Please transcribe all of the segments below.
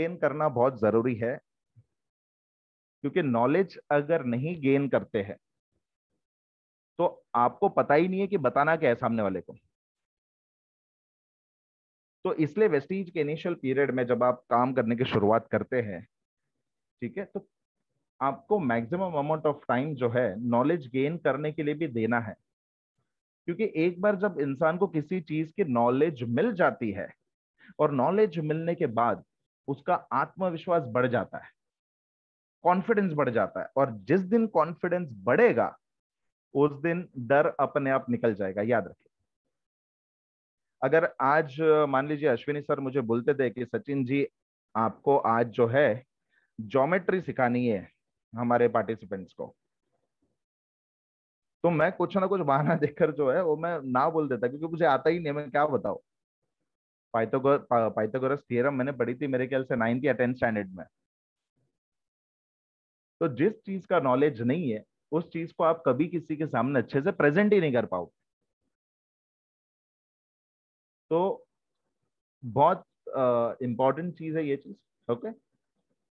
Gain करना बहुत जरूरी है, क्योंकि नॉलेज अगर नहीं गेन करते हैं तो आपको पता ही नहीं है कि बताना क्या है सामने वाले को। तो इसलिए वेस्टीज के इनिशियल पीरियड में जब आप काम करने की शुरुआत करते हैं, ठीक है, तो आपको मैक्सिमम अमाउंट ऑफ टाइम जो है नॉलेज गेन करने के लिए भी देना है। क्योंकि एक बार जब इंसान को किसी चीज की नॉलेज मिल जाती है और नॉलेज मिलने के बाद उसका आत्मविश्वास बढ़ जाता है, कॉन्फिडेंस बढ़ जाता है, और जिस दिन कॉन्फिडेंस बढ़ेगा उस दिन डर अपने आप निकल जाएगा। याद रखिए, अगर आज मान लीजिए अश्विनी सर मुझे बोलते थे कि सचिन जी आपको आज जो है ज्योमेट्री सिखानी है हमारे पार्टिसिपेंट्स को, तो मैं कुछ ना कुछ बहाना देकर जो है वो मैं ना बोल देता, क्योंकि मुझे आता ही नहीं, मैं क्या बताऊं। पाइथागोरस थ्योरम मैंने पढ़ी थी मेरे ख्याल से 9th या 10th स्टैंडर्ड में। तो जिस चीज का नॉलेज नहीं है उस चीज को आप कभी किसी के सामने अच्छे से प्रेजेंट ही नहीं कर पाओ। तो बहुत इंपॉर्टेंट चीज है ये चीज। ओके,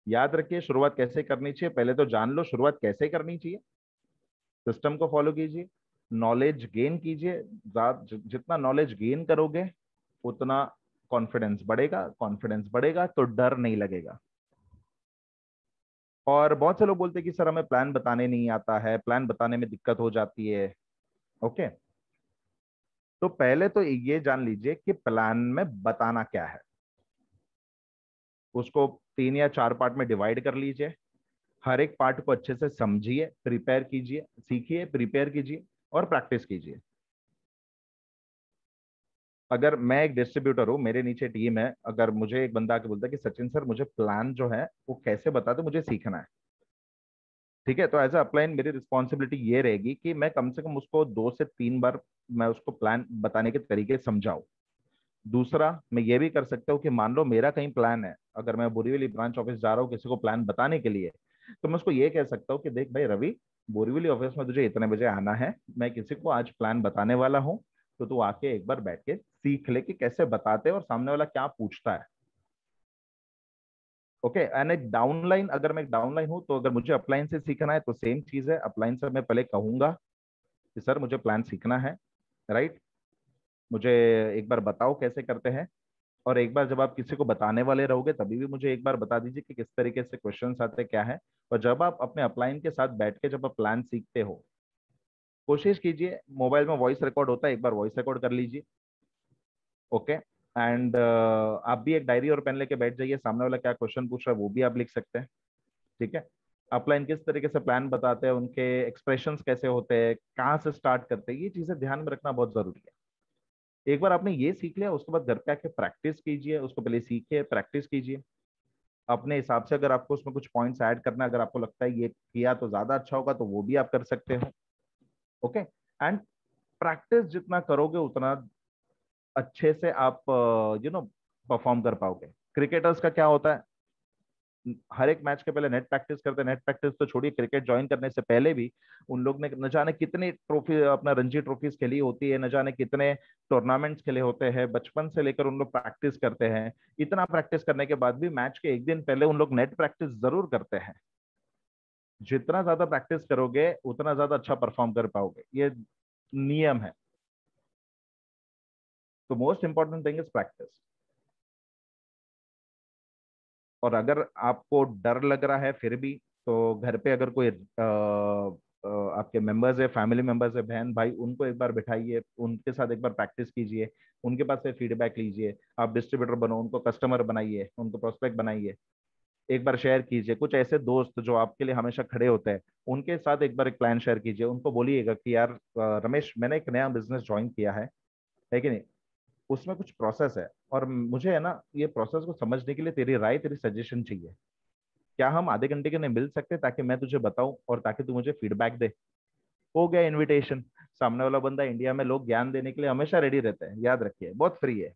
याद रखिए शुरुआत कैसे करनी चाहिए, पहले तो जान लो शुरुआत कैसे करनी चाहिए। सिस्टम को फॉलो कीजिए, नॉलेज गेन कीजिए। जितना नॉलेज गेन करोगे उतना कॉन्फिडेंस बढ़ेगा, कॉन्फिडेंस बढ़ेगा तो डर नहीं लगेगा। और बहुत से लोग बोलते हैं कि सर हमें प्लान बताने नहीं आता है, प्लान बताने में दिक्कत हो जाती है। ओके, तो पहले तो ये जान लीजिए कि प्लान में बताना क्या है। उसको 3 या 4 पार्ट में डिवाइड कर लीजिए। हर एक पार्ट को अच्छे से समझिए, प्रिपेयर कीजिए, सीखिए, प्रिपेयर कीजिए और प्रैक्टिस कीजिए। अगर मैं एक डिस्ट्रीब्यूटर हूँ, मेरे नीचे टीम है, अगर मुझे एक बंदा आके बोलता है कि सचिन सर मुझे प्लान जो है वो कैसे बता दो, मुझे सीखना है, ठीक है, तो एज अ अपलाइन मेरी रिस्पॉन्सिबिलिटी ये रहेगी कि मैं कम से कम उसको 2 से 3 बार मैं उसको प्लान बताने के तरीके समझाऊं। दूसरा, मैं ये भी कर सकता हूँ कि मान लो मेरा कहीं प्लान है, अगर मैं बोरीवली ब्रांच ऑफिस जा रहा हूँ किसी को प्लान बताने के लिए, तो मैं उसको ये कह सकता हूँ कि देख भाई रवि, बोरीवली ऑफिस में तुझे इतने बजे आना है, मैं किसी को आज प्लान बताने वाला हूँ, तो तू आके एक बार बैठ के सीख ले कि कैसे बताते हैं और सामने वाला क्या पूछता है। ओके, एंड एक डाउनलाइन, अगर मैं एक डाउनलाइन हूँ तो अगर मुझे अपलाइन से सीखना है तो सेम चीज है, अपलाइन से मैं पहले कहूंगा कि सर मुझे प्लान सीखना है, राइट, मुझे एक बार बताओ कैसे करते हैं। और एक बार जब आप किसी को बताने वाले रहोगे तभी भी मुझे एक बार बता दीजिए कि किस तरीके से क्वेश्चंस आते हैं क्या है। और जब आप अपने अपलाइन के साथ बैठ के जब आप प्लान सीखते हो, कोशिश कीजिए, मोबाइल में वॉइस रिकॉर्ड होता है, एक बार वॉइस रिकॉर्ड कर लीजिए। ओके, एंड आप भी एक डायरी और पेन लेके बैठ जाइए, सामने वाला क्या क्वेश्चन पूछ रहा है वो भी आप लिख सकते हैं। ठीक है, अपलाइन किस तरीके से प्लान बताते हैं, उनके एक्सप्रेशंस कैसे होते हैं, कहाँ से स्टार्ट करते हैं, ये चीजें ध्यान में रखना बहुत जरूरी है। एक बार आपने ये सीख लिया उसके बाद घर पे आके प्रैक्टिस कीजिए, उसको पहले सीखिए, प्रैक्टिस कीजिए अपने हिसाब से। अगर आपको उसमें कुछ पॉइंट्स ऐड करना है, अगर आपको लगता है ये किया तो ज्यादा अच्छा होगा, तो वो भी आप कर सकते हो। ओके, एंड प्रैक्टिस जितना करोगे उतना अच्छे से आप परफॉर्म कर पाओगे। क्रिकेटर्स का क्या होता है, हर एक मैच के पहले नेट प्रैक्टिस करते हैं। नेट प्रैक्टिस तो छोड़िए, क्रिकेट ज्वाइन करने से पहले भी उन लोग ने न जाने कितनी ट्रॉफी, अपना रणजी ट्रॉफीज खेली होती है, न जाने कितने टूर्नामेंट्स खेले होते हैं, बचपन से लेकर उन लोग प्रैक्टिस करते हैं। इतना प्रैक्टिस करने के बाद भी मैच के एक दिन पहले उन लोग नेट प्रैक्टिस जरूर करते हैं। जितना ज्यादा प्रैक्टिस करोगे उतना ज्यादा अच्छा परफॉर्म कर पाओगे, ये नियम है। तो most important thing is practice. और अगर आपको डर लग रहा है फिर भी, तो घर पे अगर कोई आपके मेंबर्स है, फैमिली मेंबर्स है, बहन भाई, उनको एक बार बिठाइए, उनके साथ एक बार प्रैक्टिस कीजिए, उनके पास से फीडबैक लीजिए। आप डिस्ट्रीब्यूटर बनो, उनको कस्टमर बनाइए, उनको प्रोस्पेक्ट बनाइए। एक बार शेयर कीजिए, कुछ ऐसे दोस्त जो आपके लिए हमेशा खड़े होते हैं उनके साथ एक बार एक प्लान शेयर कीजिए। उनको बोलिएगा कि यार रमेश, मैंने एक नया बिजनेस ज्वाइन किया है कि नहीं, उसमें कुछ प्रोसेस है और मुझे है ना ये प्रोसेस को समझने के लिए तेरी राय, तेरी सजेशन चाहिए। क्या हम आधे घंटे के लिए मिल सकते हैं ताकि मैं तुझे बताऊं और ताकि तू मुझे फीडबैक दे। हो गया इनविटेशन। सामने वाला बंदा, इंडिया में लोग ज्ञान देने के लिए हमेशा रेडी रहते हैं, याद रखिए, बहुत फ्री है।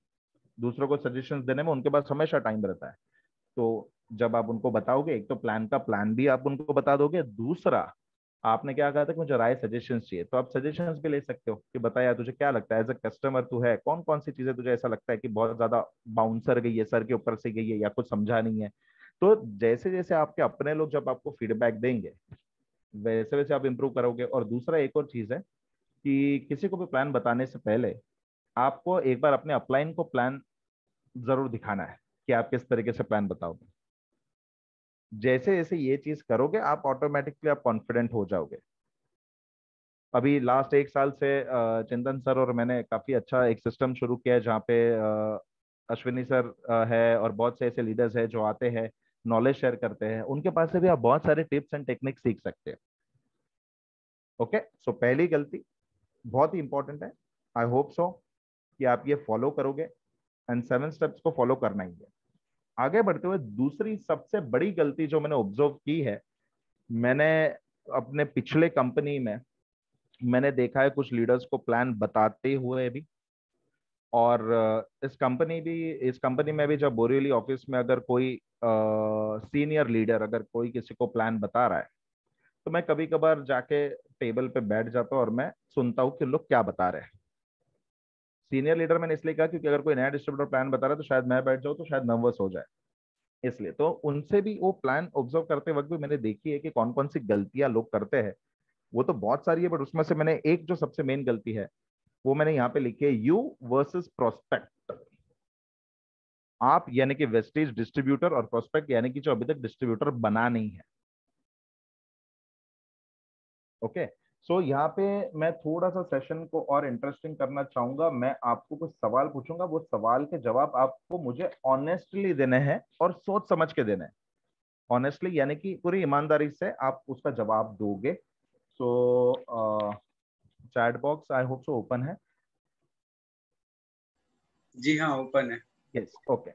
दूसरों को सजेशंस देने में उनके पास हमेशा टाइम रहता है। तो जब आप उनको बताओगे, एक तो प्लान का प्लान भी आप उनको बता दोगे, दूसरा आपने क्या कहा था कि मुझे राय सजेशंस चाहिए, तो आप सजेशंस भी ले सकते हो कि बता यार तुझे क्या लगता है, एज अ कस्टमर तू है, कौन कौन सी चीजें तुझे ऐसा लगता है कि बहुत ज्यादा बाउंसर गई है, सर के ऊपर से गई है, या कुछ समझा नहीं है। तो जैसे जैसे आपके अपने लोग जब आपको फीडबैक देंगे, वैसे वैसे आप इंप्रूव करोगे। और दूसरा एक और चीज है कि किसी को भी प्लान बताने से पहले आपको एक बार अपने अपलाइन को प्लान जरूर दिखाना है कि आप किस तरीके से प्लान बताओगे। जैसे जैसे ये चीज करोगे आप ऑटोमेटिकली आप कॉन्फिडेंट हो जाओगे। अभी लास्ट एक साल से चिंतन सर और मैंने काफी अच्छा एक सिस्टम शुरू किया है, जहाँ पे अश्विनी सर है और बहुत से ऐसे लीडर्स हैं जो आते हैं, नॉलेज शेयर करते हैं, उनके पास से भी आप बहुत सारे टिप्स एंड टेक्निक सीख सकते हैं। ओके, सो पहली गलती बहुत ही इंपॉर्टेंट है, आई होप सो कि आप ये फॉलो करोगे, एंड 7 स्टेप्स को फॉलो करना ही है। आगे बढ़ते हुए दूसरी सबसे बड़ी गलती जो मैंने ऑब्जर्व की है, मैंने अपने पिछले कंपनी में मैंने देखा है कुछ लीडर्स को प्लान बताते हुए भी, और इस कंपनी में भी जब बोरीवली ऑफिस में अगर कोई सीनियर लीडर अगर कोई किसी को प्लान बता रहा है, तो मैं कभी कभार जाके टेबल पे बैठ जाता हूँ और मैं सुनता हूँ कि लोग क्या बता रहे हैं। सीनियर लीडर मैंने इसलिए कहा क्योंकि अगर कोई नया डिस्ट्रीब्यूटर प्लान बता रहा है तो शायद मैं बैठ जाऊँ तो शायद नर्वस हो जाए, इसलिए तो उनसे भी वो प्लान ऑब्जर्व करते वक्त भी मैंने देखी है कि कौन कौन सी गलतियां लोग करते हैं। वो तो बहुत सारी है, बट उसमें से मैंने एक जो सबसे मेन गलती है वो मैंने यहाँ पे लिखी है, यू वर्सेस प्रोस्पेक्ट। आप यानी कि वेस्टेज डिस्ट्रीब्यूटर और प्रोस्पेक्ट यानी कि जो अभी तक डिस्ट्रीब्यूटर बना नहीं है। ओके, सो यहाँ पे मैं थोड़ा सा सेशन को और इंटरेस्टिंग करना चाहूंगा। मैं आपको कुछ सवाल पूछूंगा, वो सवाल के जवाब आपको मुझे ऑनेस्टली देने हैं और सोच समझ के देने हैं। ऑनेस्टली यानी कि पूरी ईमानदारी से आप उसका जवाब दोगे। So chat box I hope so open है। जी हाँ, ओपन है। Yes, okay.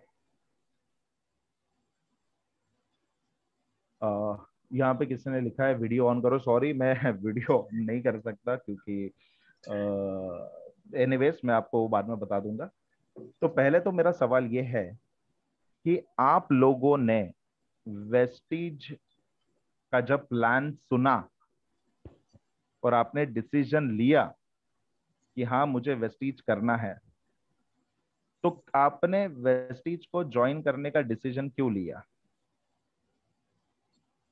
यहाँ पे किसी ने लिखा है वीडियो ऑन करो। सॉरी, मैं वीडियो नहीं कर सकता क्योंकि एनीवेज मैं आपको बाद में बता दूंगा। तो पहले तो मेरा सवाल ये है कि आप लोगों ने वेस्टीज का जब प्लान सुना और आपने डिसीजन लिया कि हाँ मुझे वेस्टीज करना है, तो आपने वेस्टीज को ज्वाइन करने का डिसीजन क्यों लिया?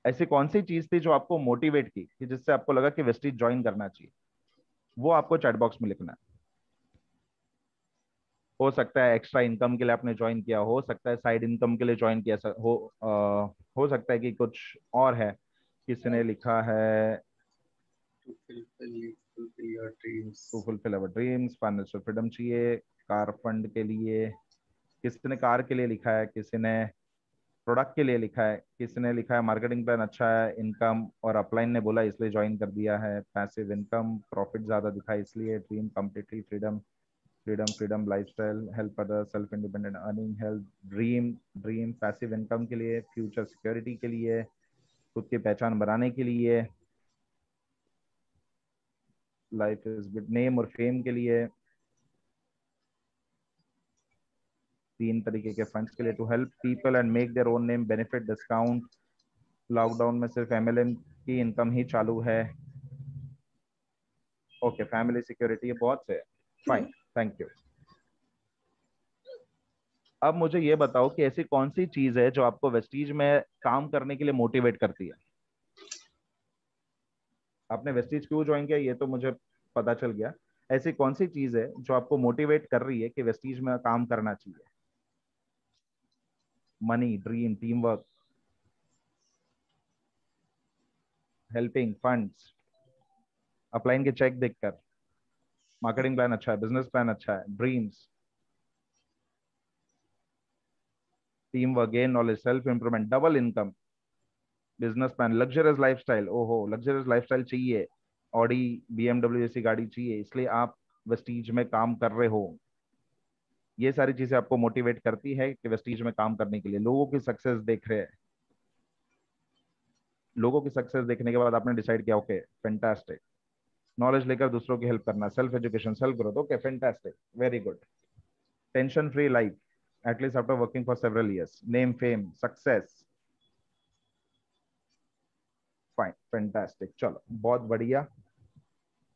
ऐसी कौन सी चीज थी जो आपको मोटिवेट की कि जिससे आपको लगा कि वेस्टीज ज्वाइन करना चाहिए? वो आपको चैट बॉक्स में लिखना है। हो सकता है एक्स्ट्रा इनकम के लिए आपने ज्वाइन किया, हो सकता है साइड इनकम के लिए ज्वाइन किया, हो सकता है कि कुछ और है। किसी ने लिखा है fulfill your dreams। To fulfil our dreams, financial freedom चाहिए, कार फंड के लिए। किसी ने कार के लिए लिखा है, किसी ने प्रोडक्ट के लिए लिखा है, किसी ने लिखा है मार्केटिंग प्लान अच्छा है, इनकम और अपलाइन ने बोला इसलिए ज्वाइन कर दिया है, पैसिव इनकम, प्रॉफिट ज्यादा दिखा इसलिए, dream completely freedom, freedom freedom lifestyle, help other, self independent earning, health, dream, dream passive income के लिए, फ्यूचर सिक्योरिटी के लिए, खुद की पहचान बनाने के लिए, लाइफ इज गुड, नेम और फेम के लिए, 3 तरीके के फंड्स के लिए, to help people and make their own name, benefit, discount, lockdown में सिर्फ एमएलएम की इनकम ही चालू है, ओके, फैमिली सिक्योरिटी, ये बहुत से। Fine, thank you. अब मुझे ये बताओ कि ऐसी कौन सी चीज है जो आपको वेस्टीज में काम करने के लिए मोटिवेट करती है? आपने वेस्टीज क्यों ज्वाइन किया ये तो मुझे पता चल गया। ऐसी कौन सी चीज है जो आपको मोटिवेट कर रही है कि वेस्टीज में काम करना चाहिए? Money, dream, team work, helping, funds, upline के चेक देखकर, मार्केटिंग प्लान अच्छा है, बिजनेस प्लान अच्छा है, dreams, team work, gain knowledge, self improvement, double income, business plan, luxurious lifestyle, ओहो लग्जरियस लाइफस्टाइल चाहिए, ऑडी बीएमडब्ल्यू जैसी गाड़ी चाहिए इसलिए आप वेस्टीज में काम कर रहे हो। ये सारी चीजें आपको मोटिवेट करती है कि वेस्टीज में काम करने के लिए। लोगों की सक्सेस देख रहे हैं, लोगों की सक्सेस देखने के बाद आपने डिसाइड किया ओके फैंटास्टिक, नॉलेज लेकर दूसरों की हेल्प करना, self education, self growth, okay fantastic, very good, tension free life at least after working for several years, name, fame, success, fine, fantastic, चलो बहुत बढ़िया।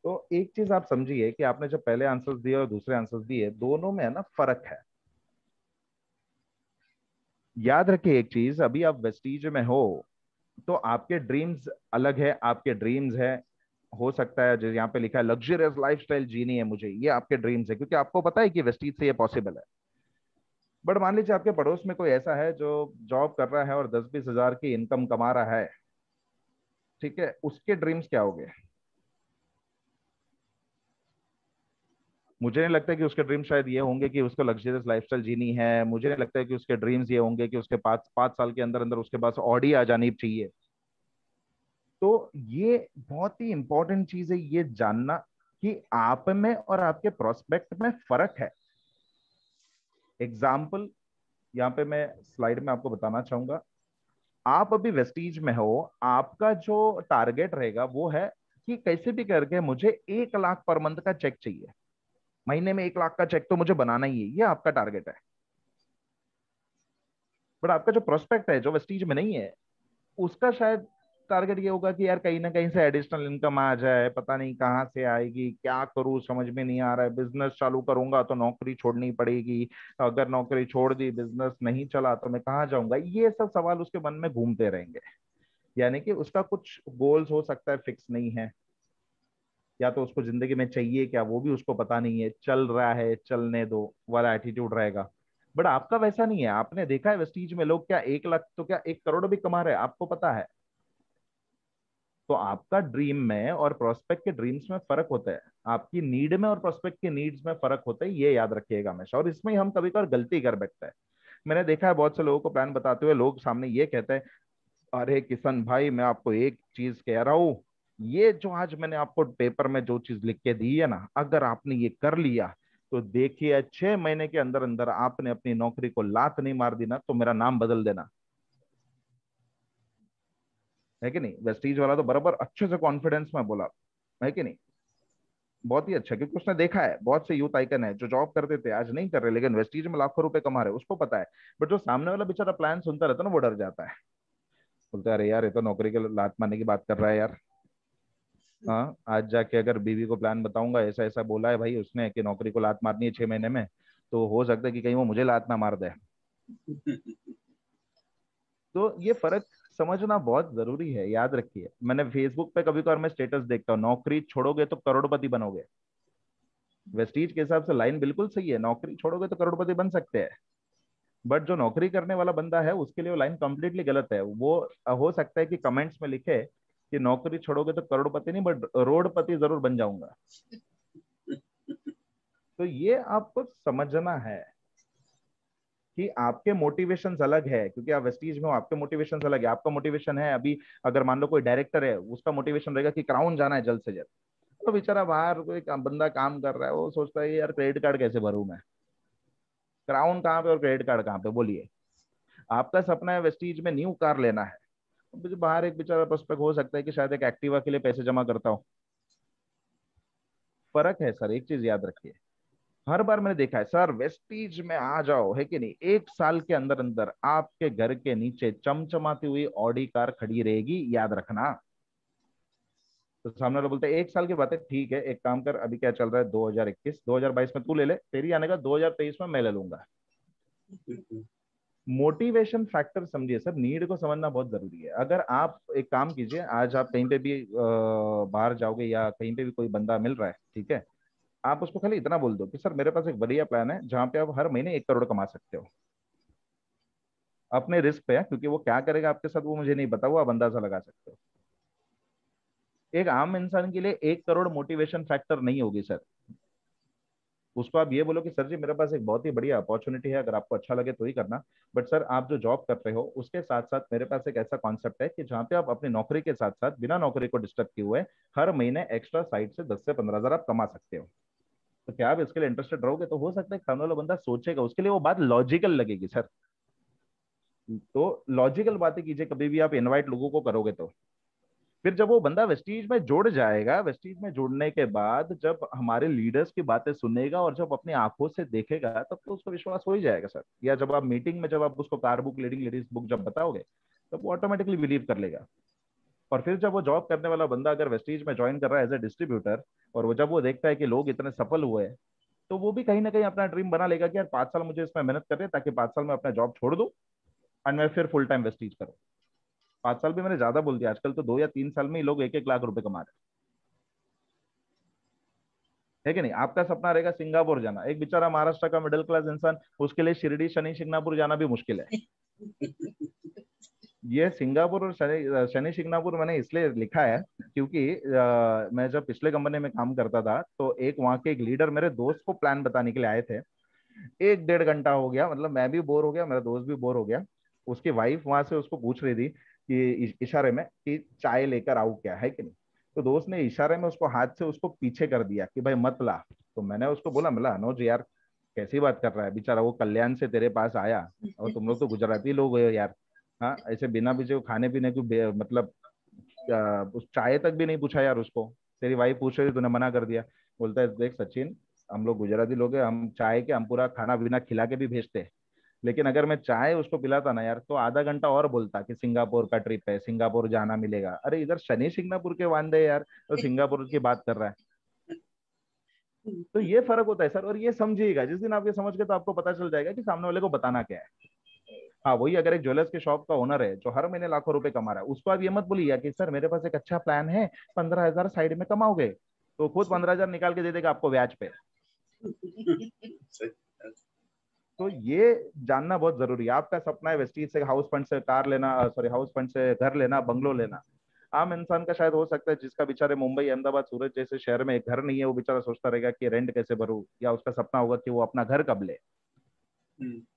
तो एक चीज आप समझिए कि आपने जो पहले आंसर्स दिए और दूसरे आंसर्स दिए, दोनों में है ना फर्क है। याद रखिए एक चीज, अभी आप वेस्टीज में हो तो आपके ड्रीम्स अलग है, आपके ड्रीम्स है, हो सकता है जो यहाँ पे लिखा है लग्जरियस लाइफस्टाइल जीनी है मुझे, ये आपके ड्रीम्स है क्योंकि आपको पता है कि वेस्टीज से ये पॉसिबल है। बट मान लीजिए आपके पड़ोस में कोई ऐसा है जो जॉब कर रहा है और 10-20 हजार की इनकम कमा रहा है, ठीक है, उसके ड्रीम्स क्या हो गए? मुझे नहीं लगता कि उसके ड्रीम शायद ये होंगे कि उसको लग्जरियस लाइफस्टाइल जीनी है। मुझे नहीं लगता है कि उसके ड्रीम्स ये होंगे कि उसके 5 5 साल के अंदर अंदर उसके पास ऑडी आ जानी चाहिए। तो ये बहुत ही इंपॉर्टेंट चीज है ये जानना कि आप में और आपके प्रोस्पेक्ट में फर्क है। एग्जाम्पल यहाँ पे मैं स्लाइड में आपको बताना चाहूंगा। आप अभी वेस्टीज में हो, आपका जो टारगेट रहेगा वो है कि कैसे भी करके मुझे 1 लाख पर मंथ का चेक चाहिए, महीने में 1 लाख का चेक तो मुझे बनाना ही है, ये आपका टारगेट है। बट आपका जो प्रोस्पेक्ट है जो वेस्टीज में नहीं है, उसका शायद टारगेट ये होगा कि यार कहीं ना कहीं से एडिशनल इनकम आ जाए, पता नहीं कहाँ से आएगी, क्या करूँ समझ में नहीं आ रहा है, बिजनेस चालू करूंगा तो नौकरी छोड़नी पड़ेगी, अगर नौकरी छोड़ दी बिजनेस नहीं चला तो मैं कहाँ जाऊंगा, ये सब सवाल उसके मन में घूमते रहेंगे। यानी कि उसका कुछ गोल्स हो सकता है फिक्स नहीं है, या तो उसको जिंदगी में चाहिए क्या वो भी उसको पता नहीं है, चल रहा है चलने दो वाला एटीट्यूड रहेगा। बट आपका वैसा नहीं है। आपने देखा है वेस्टीज में लोग क्या 1 लाख तो क्या 1 करोड़ भी कमा रहे हैं, आपको पता है। तो आपका ड्रीम में और प्रोस्पेक्ट के ड्रीम्स में फर्क होता है, आपकी नीड में और प्रोस्पेक्ट के नीड्स में फर्क होता है, ये याद रखिएगा हमेशा। और इसमें ही हम कभी कभार गलती कर बैठते हैं। मैंने देखा है बहुत से लोगों को प्लान बताते हुए लोग सामने ये कहते हैं, अरे किशन भाई मैं आपको एक चीज कह रहा हूँ, ये जो आज मैंने आपको पेपर में जो चीज लिख के दी है ना, अगर आपने ये कर लिया तो देखिए 6 महीने के अंदर अंदर आपने अपनी नौकरी को लात नहीं मार दी ना तो मेरा नाम बदल देना। है कि नहीं? वेस्टीज वाला तो बराबर अच्छे से कॉन्फिडेंस में बोला, है कि नहीं? बहुत ही अच्छा, क्योंकि उसने देखा है बहुत से यूथ आइकन है जो जॉब करते थे आज नहीं कर रहे लेकिन वेस्टीज में लाखों रुपए कमा रहे, उसको पता है। बट जो सामने वाला बेचारा प्लान सुनता रहता है ना वो डर जाता है, बोलता है अरे यार ये तो नौकरी के लात मारने की बात कर रहा है यार। हाँ, आज जाके अगर बीवी को प्लान बताऊंगा ऐसा ऐसा बोला है भाई उसने कि नौकरी को लात मारनी है 6 महीने में, तो हो सकता है कि कहीं वो मुझे लात ना मार दे। तो ये फर्क समझना बहुत जरूरी है, याद रखिए। मैंने फेसबुक पे कभी कभार मैं स्टेटस देखता हूँ, नौकरी छोड़ोगे तो करोड़पति बनोगे। वेस्टीज के हिसाब से लाइन बिल्कुल सही है, नौकरी छोड़ोगे तो करोड़पति बन सकते हैं। बट जो नौकरी करने वाला बंदा है उसके लिए वो लाइन कंप्लीटली गलत है। वो हो सकता है कि कमेंट्स में लिखे कि नौकरी छोड़ोगे तो करोड़पति नहीं बट रोडपति जरूर बन जाऊंगा। तो ये आपको समझना है कि आपके मोटिवेशंस अलग है, क्योंकि आप वेस्टीज में हो, आपके मोटिवेशंस अलग है। आपका मोटिवेशन है अभी, अगर मान लो कोई डायरेक्टर है उसका मोटिवेशन रहेगा कि क्राउन जाना है जल्द से जल्द, तो बेचारा बाहर कोई बंदा काम कर रहा है वो सोचता है यार क्रेडिट कार्ड कैसे भरूं मैं, क्राउन कहाँ पे और क्रेडिट कार्ड कहाँ पे, बोलिए। आपका सपना है वेस्टीज में न्यू कार लेना है, तो बाहर एक बेचारा प्रोस्पेक्ट हो सकता है कि शायद एक एक्टिवा के लिए पैसे जमा करता हो। फर्क है सर, एक चीज याद रखिए। हर बार मैंने देखा है सर वेस्टीज में आ जाओ, है कि नहीं, 1 साल के अंदर अंदर आपके घर के नीचे चमचमाती हुई ऑडी कार खड़ी रहेगी, याद रखना। तो सामने वाला बोलते हैं 1 साल की बात है, ठीक है एक काम कर, अभी क्या चल रहा है 2021, 2022 में तू ले ले, तेरी आने का 2023 में मैं ले लूंगा। मोटिवेशन फैक्टर समझिए सर, नीड को समझना बहुत जरूरी है। अगर आप एक काम कीजिए, आज आप कहीं पे भी बाहर जाओगे या कहीं पे भी कोई बंदा मिल रहा है, ठीक है, आप उसको खाली इतना बोल दो कि सर मेरे पास एक बढ़िया प्लान है जहाँ पे आप हर महीने 1 करोड़ कमा सकते हो, अपने रिस्क पे है, क्योंकि वो क्या करेगा आपके साथ वो मुझे नहीं पता, वो आप अंदाजा लगा सकते हो। एक आम इंसान के लिए 1 करोड़ मोटिवेशन फैक्टर नहीं होगी सर। उसको आप ये बोलो कि सर जी मेरे पास एक बहुत ही बढ़िया अपॉर्चुनिटी है, अगर आपको अच्छा लगे तो ही करना, बट सर आप जो जॉब कर रहे हो उसके साथ साथ मेरे पास एक ऐसा कॉन्सेप्ट है कि जहाँ पे आप अपनी नौकरी के साथ साथ बिना नौकरी को डिस्टर्ब किए हुए हर महीने एक्स्ट्रा साइड से 10 से 15 हजार आप कमा सकते हो। तो क्या आप इसके लिए इंटरेस्टेड रहोगे? तो हो सकता है सामने वाला बंदा सोचेगा, उसके लिए वो बात लॉजिकल लगेगी सर। तो लॉजिकल बातें कीजिए कभी भी आप इनवाइट लोगों को करोगे तो। फिर जब वो बंदा वेस्टीज में जुड़ जाएगा, वेस्टीज में जुड़ने के बाद जब हमारे लीडर्स की बातें सुनेगा और जब अपनी आंखों से देखेगा तब तो उसको विश्वास हो ही जाएगा सर। या जब आप मीटिंग में जब आप उसको car book leading ladies book जब बताओगे तब वो ऑटोमेटिकली बिलीव कर लेगा। और फिर जब वो जॉब करने वाला बंदा अगर वेस्टीज में ज्वाइन कर रहा है एज ए डिस्ट्रीब्यूटर, और वो जब वो देखता है कि लोग इतने सफल हुए हैं, तो वो भी कहीं ना कहीं अपना ड्रीम बना लेगा कि यार 5 साल मुझे इसमें मेहनत करनी है, ताकि 5 साल में अपना जॉब छोड़ दूं और मैं फिर फुल टाइम वेस्टीज करूं। 5 साल भी मैंने ज्यादा बोल दिया, आजकल तो 2 या 3 साल में ही लोग 1-1 लाख रुपए कमा रहे हैं, है कि नहीं। आपका सपना रहेगा सिंगापुर जाना, एक बेचारा महाराष्ट्र का मिडिल क्लास इंसान, उसके लिए शिरडी शनि शिंगणापुर जाना भी मुश्किल है। ये सिंगापुर और शनि शनि शिंगणापुर मैंने इसलिए लिखा है क्योंकि मैं जब पिछले कंपनी में काम करता था, तो एक वहाँ के एक लीडर मेरे दोस्त को प्लान बताने के लिए आए थे। 1-1.5 घंटा हो गया, मतलब मैं भी बोर हो गया, मेरा दोस्त भी बोर हो गया। उसकी वाइफ वहां से उसको पूछ रही थी कि इशारे में कि चाय लेकर आऊं क्या, है कि नहीं। तो दोस्त ने इशारे में उसको हाथ से उसको पीछे कर दिया कि भाई मत ला। तो मैंने उसको बोला, मतलब अनुज यार कैसी बात कर रहा है, बेचारा वो कल्याण से तेरे पास आया, और तुम लोग तो गुजराती लोग हो यार। हाँ, ऐसे बिना पीछे खाने पीने की मतलब उस चाय तक भी नहीं पूछा यार उसको। तेरी वाइफ पूछ रही, तूने मना कर दिया। बोलता है देख सचिन, हम लोग गुजराती लोग हैं, हम चाय के हम पूरा खाना पीना खिला के भी भेजते हैं। लेकिन अगर मैं चाय उसको पिलाता ना यार, तो आधा घंटा और बोलता कि सिंगापुर का ट्रिप है, सिंगापुर जाना मिलेगा। अरे इधर शनि सिंगापुर के वांदे यार, तो सिंगापुर की बात कर रहा है। तो ये फर्क होता है सर, और ये समझिएगा, जिस दिन आप ये समझ गए तो आपको पता चल जाएगा कि सामने वाले को बताना क्या है। हाँ वही, अगर एक ज्वेलर्स के शॉप का ओनर है जो हर महीने लाखों रुपए कमा रहा है, उसको आप ये मत बोलिए कि सर मेरे पास एक अच्छा प्लान है, 15,000 साइड में कमाओगे। तो खुद 15,000 निकाल के दे देगा आपको ब्याज पे। तो ये जानना बहुत जरूरी है। आपका सपना है वेस्टीज से हाउस फंड से कार लेना, सॉरी हाउस फंड से घर लेना, बंगलो लेना। आम इंसान का शायद हो सकता है जिसका बेचारे मुंबई अहमदाबाद सूरत जैसे शहर में एक घर नहीं है, वो बेचारा सोचता रहेगा कि रेंट कैसे भरूं, या उसका सपना होगा कि वो अपना घर कब ले।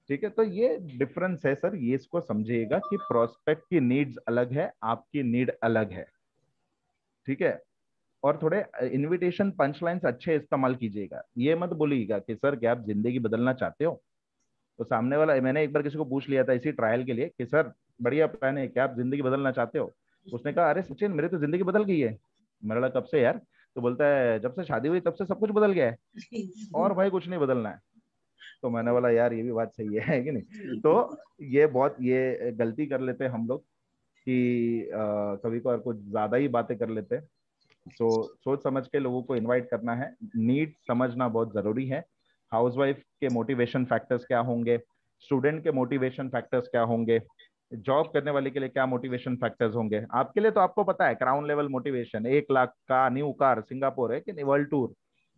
ठीक है, तो ये डिफरेंस है सर, ये इसको समझिएगा कि प्रोस्पेक्ट की नीड्स अलग है, आपकी नीड अलग है। ठीक है। और थोड़े इनविटेशन पंचलाइंस अच्छे इस्तेमाल कीजिएगा, ये मत बोलिएगा कि सर क्या आप जिंदगी बदलना चाहते हो। तो सामने वाला, मैंने एक बार किसी को पूछ लिया था इसी ट्रायल के लिए कि सर बढ़िया प्लान है, क्या आप जिंदगी बदलना चाहते हो। उसने कहा अरे सचिन मेरी तो जिंदगी बदल गई है। मैंने बोला कब से यार। तो बोलता है जब से शादी हुई तब से सब कुछ बदल गया है, और भाई कुछ नहीं बदलना है। तो मैंने बोला यार ये भी बात सही है कि नहीं। तो ये बहुत ये गलती कर लेते हैं हम लोग कि कभी कभार कुछ ज्यादा ही बातें कर लेते हैं। सो सोच समझ के लोगों को इनवाइट करना है, नीड समझना बहुत जरूरी है। हाउसवाइफ के मोटिवेशन फैक्टर्स क्या होंगे, स्टूडेंट के मोटिवेशन फैक्टर्स क्या होंगे, जॉब करने वाले के लिए क्या मोटिवेशन फैक्टर्स होंगे। आपके लिए तो आपको पता है क्राउन लेवल मोटिवेशन, 1 लाख का न्यू कार, सिंगापुर है कि नहीं, वर्ल्ड टूर,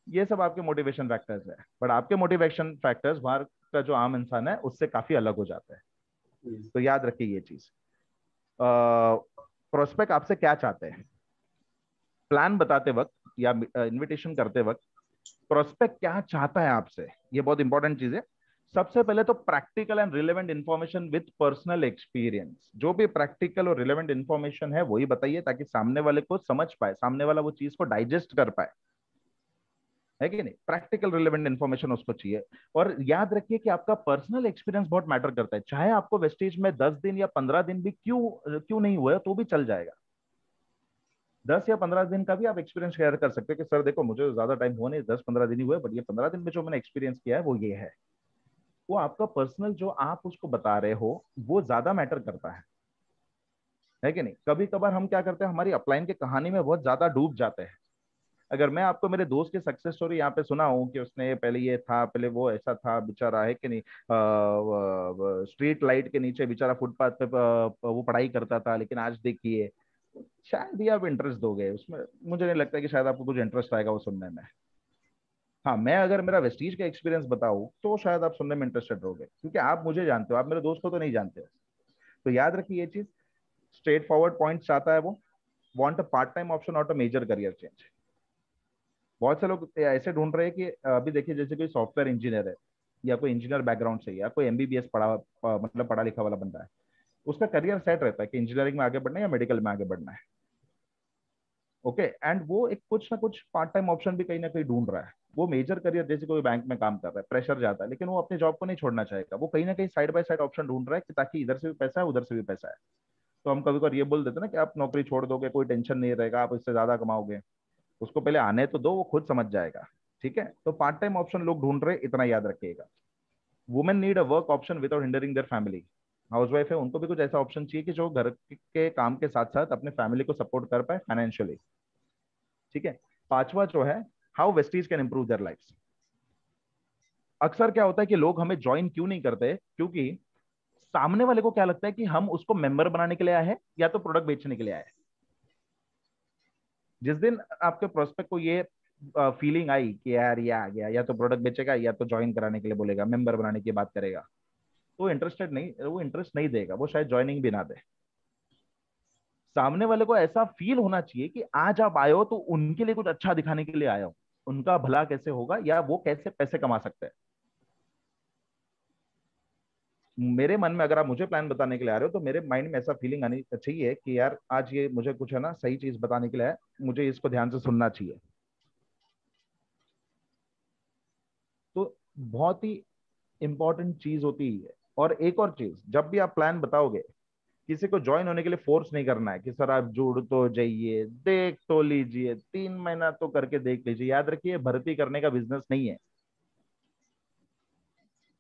ये सब आपके मोटिवेशन फैक्टर्स है। बट आपके मोटिवेशन फैक्टर्स बाहर का जो आम इंसान है उससे काफी अलग हो जाता है। तो याद रखिए ये चीज। प्रोस्पेक्ट आपसे क्या चाहते हैं, प्लान बताते वक्त या इनविटेशन करते वक्त प्रोस्पेक्ट क्या चाहता है आपसे, ये बहुत इंपॉर्टेंट चीज है। सबसे पहले तो practical and relevant information with personal experience, जो भी प्रैक्टिकल और रिलेवेंट इन्फॉर्मेशन है वही बताइए, ताकि सामने वाले को समझ पाए, सामने वाला वो चीज को डाइजेस्ट कर पाए, है कि नहीं। प्रैक्टिकल रिलेवेंट इन्फॉर्मेशन उसको चाहिए। और याद रखिए कि आपका पर्सनल एक्सपीरियंस बहुत मैटर करता है, चाहे आपको वेस्टेज में 10 दिन या 15 दिन भी क्यों क्यों नहीं हुआ तो भी चल जाएगा। 10 या 15 दिन का भी आप एक्सपीरियंस शेयर कर सकते हो कि सर देखो मुझे ज्यादा टाइम हुआ नहीं, 10-15 दिन ही हुए, बट ये 15 दिन में जो मैंने एक्सपीरियंस किया है वो ये है। वो आपका पर्सनल जो आप उसको बता रहे हो वो ज्यादा मैटर करता है कि नहीं। कभी कभार हम क्या करते हैं, हमारी अपलाइन की कहानी में बहुत ज्यादा डूब जाते हैं। अगर मैं आपको मेरे दोस्त की सक्सेस स्टोरी यहाँ पे सुनाऊं कि उसने पहले ये था, पहले वो ऐसा था, बेचारा है कि नहीं, स्ट्रीट लाइट के नीचे बेचारा फुटपाथ पे वो पढ़ाई करता था, लेकिन आज देखिए, शायद ही आप इंटरेस्ट दोगे उसमें। मुझे नहीं लगता कि शायद आपको कुछ इंटरेस्ट आएगा वो सुनने में। हाँ, मैं अगर मेरा वेस्टीज का एक्सपीरियंस बताऊं तो शायद आप सुनने में इंटरेस्टेड रहोगे, क्योंकि आप मुझे जानते हो, आप मेरे दोस्त को तो नहीं जानते हो। तो याद रखिए ये चीज, स्ट्रेट फॉरवर्ड पॉइंट चाहता है वो, want a part time option not a major career change. बहुत से लोग ऐसे ढूंढ रहे हैं कि अभी देखिए जैसे कोई सॉफ्टवेयर इंजीनियर है, या कोई इंजीनियर बैकग्राउंड से, या कोई एमबीबीएस मतलब पढ़ा लिखा वाला बंदा है, उसका करियर सेट रहता है कि इंजीनियरिंग में आगे बढ़ना है या मेडिकल में आगे बढ़ना है। ओके, एंड वो एक कुछ ना कुछ पार्ट टाइम ऑप्शन भी कहीं ना कहीं ढूंढ रहा है। वो मेजर करियर जैसे कोई बैंक में काम कर रहा है, प्रेशर जाता है, लेकिन वो अपनी जॉब को नहीं छोड़ना चाहेगा, वो कहीं ना कहीं साइड बाय साइड ऑप्शन ढूंढ रहा है कि ताकि इधर से भी पैसा है उधर से भी पैसा है। तो हम कभी कभी ये बोल देते हैं ना कि आप नौकरी छोड़ दोगे कोई टेंशन नहीं रहेगा, आप इससे ज्यादा कमाओगे। उसको पहले आने तो दो, वो खुद समझ जाएगा। ठीक है, तो पार्ट टाइम ऑप्शन लोग ढूंढ रहे, इतना याद रखिएगा। Women need a work option without hindering their family. Housewife है, उनको भी कुछ ऐसा ऑप्शन चाहिए कि जो घर के काम के साथ साथ अपने फैमिली को सपोर्ट कर पाए फाइनेंशियली। ठीक है। पांचवा जो है, how Vestige can improve their life. अक्सर क्या होता है कि लोग हमें ज्वाइन क्यों नहीं करते, क्योंकि सामने वाले को क्या लगता है कि हम उसको मेंबर बनाने के लिए आए हैं या तो प्रोडक्ट बेचने के लिए आए हैं। जिस दिन आपके प्रोस्पेक्ट को ये फीलिंग आई कि यार ये आ गया, या तो प्रोडक्ट बेचेगा या तो ज्वाइन कराने के लिए बोलेगा, मेंबर बनाने की बात करेगा, तो वो इंटरेस्ट नहीं देगा, वो शायद ज्वाइनिंग भी ना दे। सामने वाले को ऐसा फील होना चाहिए कि आज आप आए हो तो उनके लिए कुछ अच्छा दिखाने के लिए आए हो, उनका भला कैसे होगा या वो कैसे पैसे कमा सकते हैं। मेरे मन में अगर आप मुझे प्लान बताने के लिए आ रहे हो तो मेरे माइंड में ऐसा फीलिंग आनी चाहिए कि यार आज ये मुझे कुछ है ना सही चीज बताने के लिए है, मुझे इसको ध्यान से सुनना चाहिए। तो बहुत ही इंपॉर्टेंट चीज होती है। और एक और चीज, जब भी आप प्लान बताओगे, किसी को ज्वाइन होने के लिए फोर्स नहीं करना है कि सर आप जुड़ तो जाइए, देख तो लीजिए, 3 महीना तो करके देख लीजिए। याद रखिए, भर्ती करने का बिजनेस नहीं है।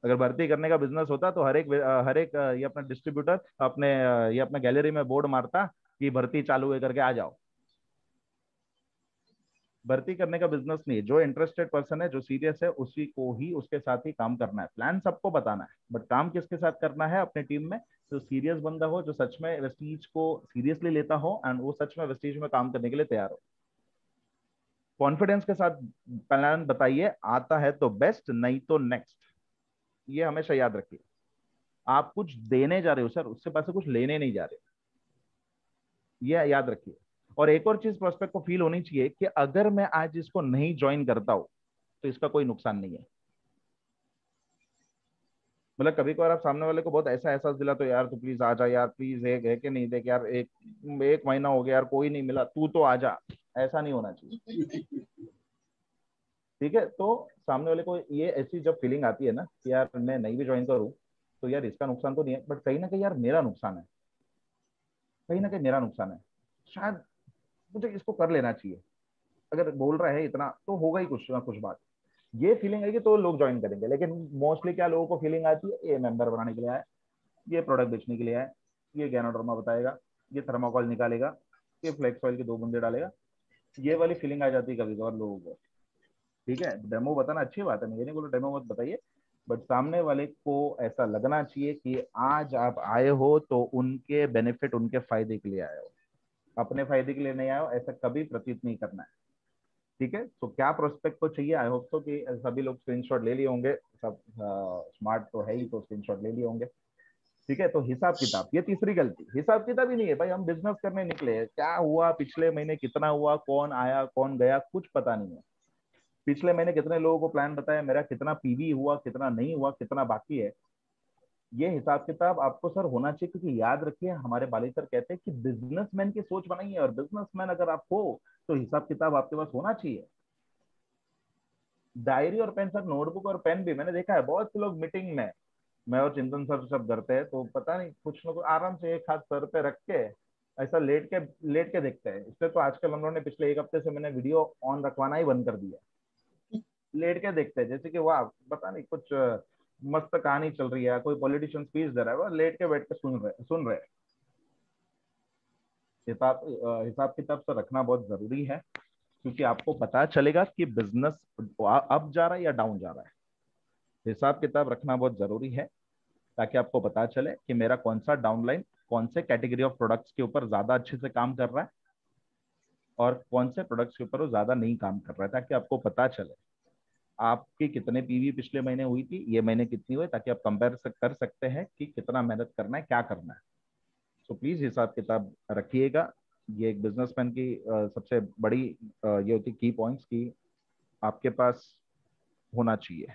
अगर भर्ती करने का बिजनेस होता तो हर एक ये अपना डिस्ट्रीब्यूटर ये अपना गैलरी में बोर्ड मारता कि भर्ती चालू है करके आ जाओ। भर्ती करने का बिजनेस नहीं है। जो इंटरेस्टेड पर्सन है, जो सीरियस है, उसी को ही उसके साथ ही काम करना है। प्लान सबको बताना है, बट काम किसके साथ करना है अपनी टीम में। जो सीरियस बंदा हो, जो सच में वेस्टीज को सीरियसली लेता हो एंड वो सच में वेस्टीज में काम करने के लिए तैयार हो। कॉन्फिडेंस के साथ प्लान बताइए, आता है तो बेस्ट, नहीं तो नेक्स्ट। ये हमेशा याद रखिए। आप कुछ देने जा रहे हो सर, उससे पास से कुछ लेने नहीं जा रहे, ये याद रखिए। और एक और चीज प्रोस्पेक्ट को फील होनी चाहिए कि अगर मैं आज इसको नहीं ज्वाइन करता हूं तो इसका कोई नुकसान नहीं है। मतलब कभी कभार आप सामने वाले को बहुत ऐसा एहसास दिला तो यार तू प्लीज आ जा यार, प्लीज एक है कि नहीं, देख यार एक एक महीना हो गया यार, कोई नहीं मिला, तू तो आ जा। ऐसा नहीं होना चाहिए। ठीक है। तो सामने वाले को ये ऐसी जब फीलिंग आती है ना कि यार मैं नहीं भी ज्वाइन करूँ तो यार इसका नुकसान तो नहीं है, बट कहीं ना कहीं यार मेरा नुकसान है, कहीं ना कहीं मेरा नुकसान है, शायद मुझे इसको कर लेना चाहिए। अगर बोल रहा है इतना तो होगा ही कुछ ना कुछ बात। ये फीलिंग आएगी तो लोग ज्वाइन करेंगे। लेकिन मोस्टली क्या लोगों को फीलिंग आती है, ये मेंबर बनाने के लिए आए, ये प्रोडक्ट बेचने के लिए आए, ये ज्ञानोडर्मा बताएगा, ये थर्माकोल निकालेगा, ये फ्लेक्स ऑयल की 2 बूंदे डालेगा। ये वाली फीलिंग आ जाती है कभी कभार लोगों को। ठीक है, डेमो बताना अच्छी बात है, मैं ये नहीं बोल डेमो मत बताइए, बट सामने वाले को ऐसा लगना चाहिए कि आज आप आए हो तो उनके बेनिफिट, उनके फायदे के लिए आए हो, अपने फायदे के लिए नहीं आए हो, ऐसा कभी प्रतीत नहीं करना है। ठीक है। तो क्या प्रोस्पेक्ट को चाहिए, आई होप तो कि सभी लोग स्क्रीनशॉट ले लिए होंगे, सब स्मार्ट तो है ही तो स्क्रीनशॉट ले लिए होंगे। ठीक है। तो हिसाब किताब, ये तीसरी गलती, हिसाब किताब ही नहीं है भाई, हम बिजनेस करने निकले हैं, क्या हुआ पिछले महीने, कितना हुआ, कौन आया कौन गया, कुछ पता नहीं है। पिछले महीने कितने लोगों को प्लान बताया, मेरा कितना पीवी हुआ, कितना नहीं हुआ, कितना बाकी है, ये हिसाब किताब आपको सर होना चाहिए। क्योंकि याद रखिए, हमारे बाली सर कहते हैं कि बिजनेसमैन की सोच बनाइए, और बिजनेसमैन अगर आप हो तो हिसाब किताब आपके पास होना चाहिए। डायरी और पेन सर, नोटबुक और पेन भी मैंने देखा है बहुत से लोग मीटिंग में, मैं और चिंतन सर सब करते हैं तो पता नहीं कुछ लोग आराम से एक हाथ सर पे रख के ऐसा लेट के देखते हैं। इससे तो आजकल हम लोगों ने पिछले एक हफ्ते से मैंने वीडियो ऑन रखवाना ही बंद कर दिया। लेट के देखते हैं जैसे कि वाह पता नहीं कुछ मस्त कहानी चल रही है, कोई पॉलिटिशियन स्पीच दे रहा है, वो लेट के बैठ के सुन रहे। हिसाब किताब से रखना बहुत जरूरी है, क्योंकि आपको पता चलेगा कि बिजनेस अप जा रहा है या डाउन जा रहा है। हिसाब किताब रखना बहुत जरूरी है, ताकि आपको पता चले कि मेरा कौन सा डाउनलाइन कौन से कैटेगरी ऑफ प्रोडक्ट्स के ऊपर ज्यादा अच्छे से काम कर रहा है और कौन से प्रोडक्ट्स के ऊपर वो ज्यादा नहीं काम कर रहा है, ताकि आपको पता चले आपकी कितने पीवी पिछले महीने हुई थी, ये महीने कितनी हुई, ताकि आप कंपेयर कर सकते हैं कि कितना मेहनत करना है, क्या करना है। तो प्लीज हिसाब किताब रखिएगा। ये एक बिजनेसमैन की सबसे बड़ी ये होती की पॉइंट्स की आपके पास होना चाहिए,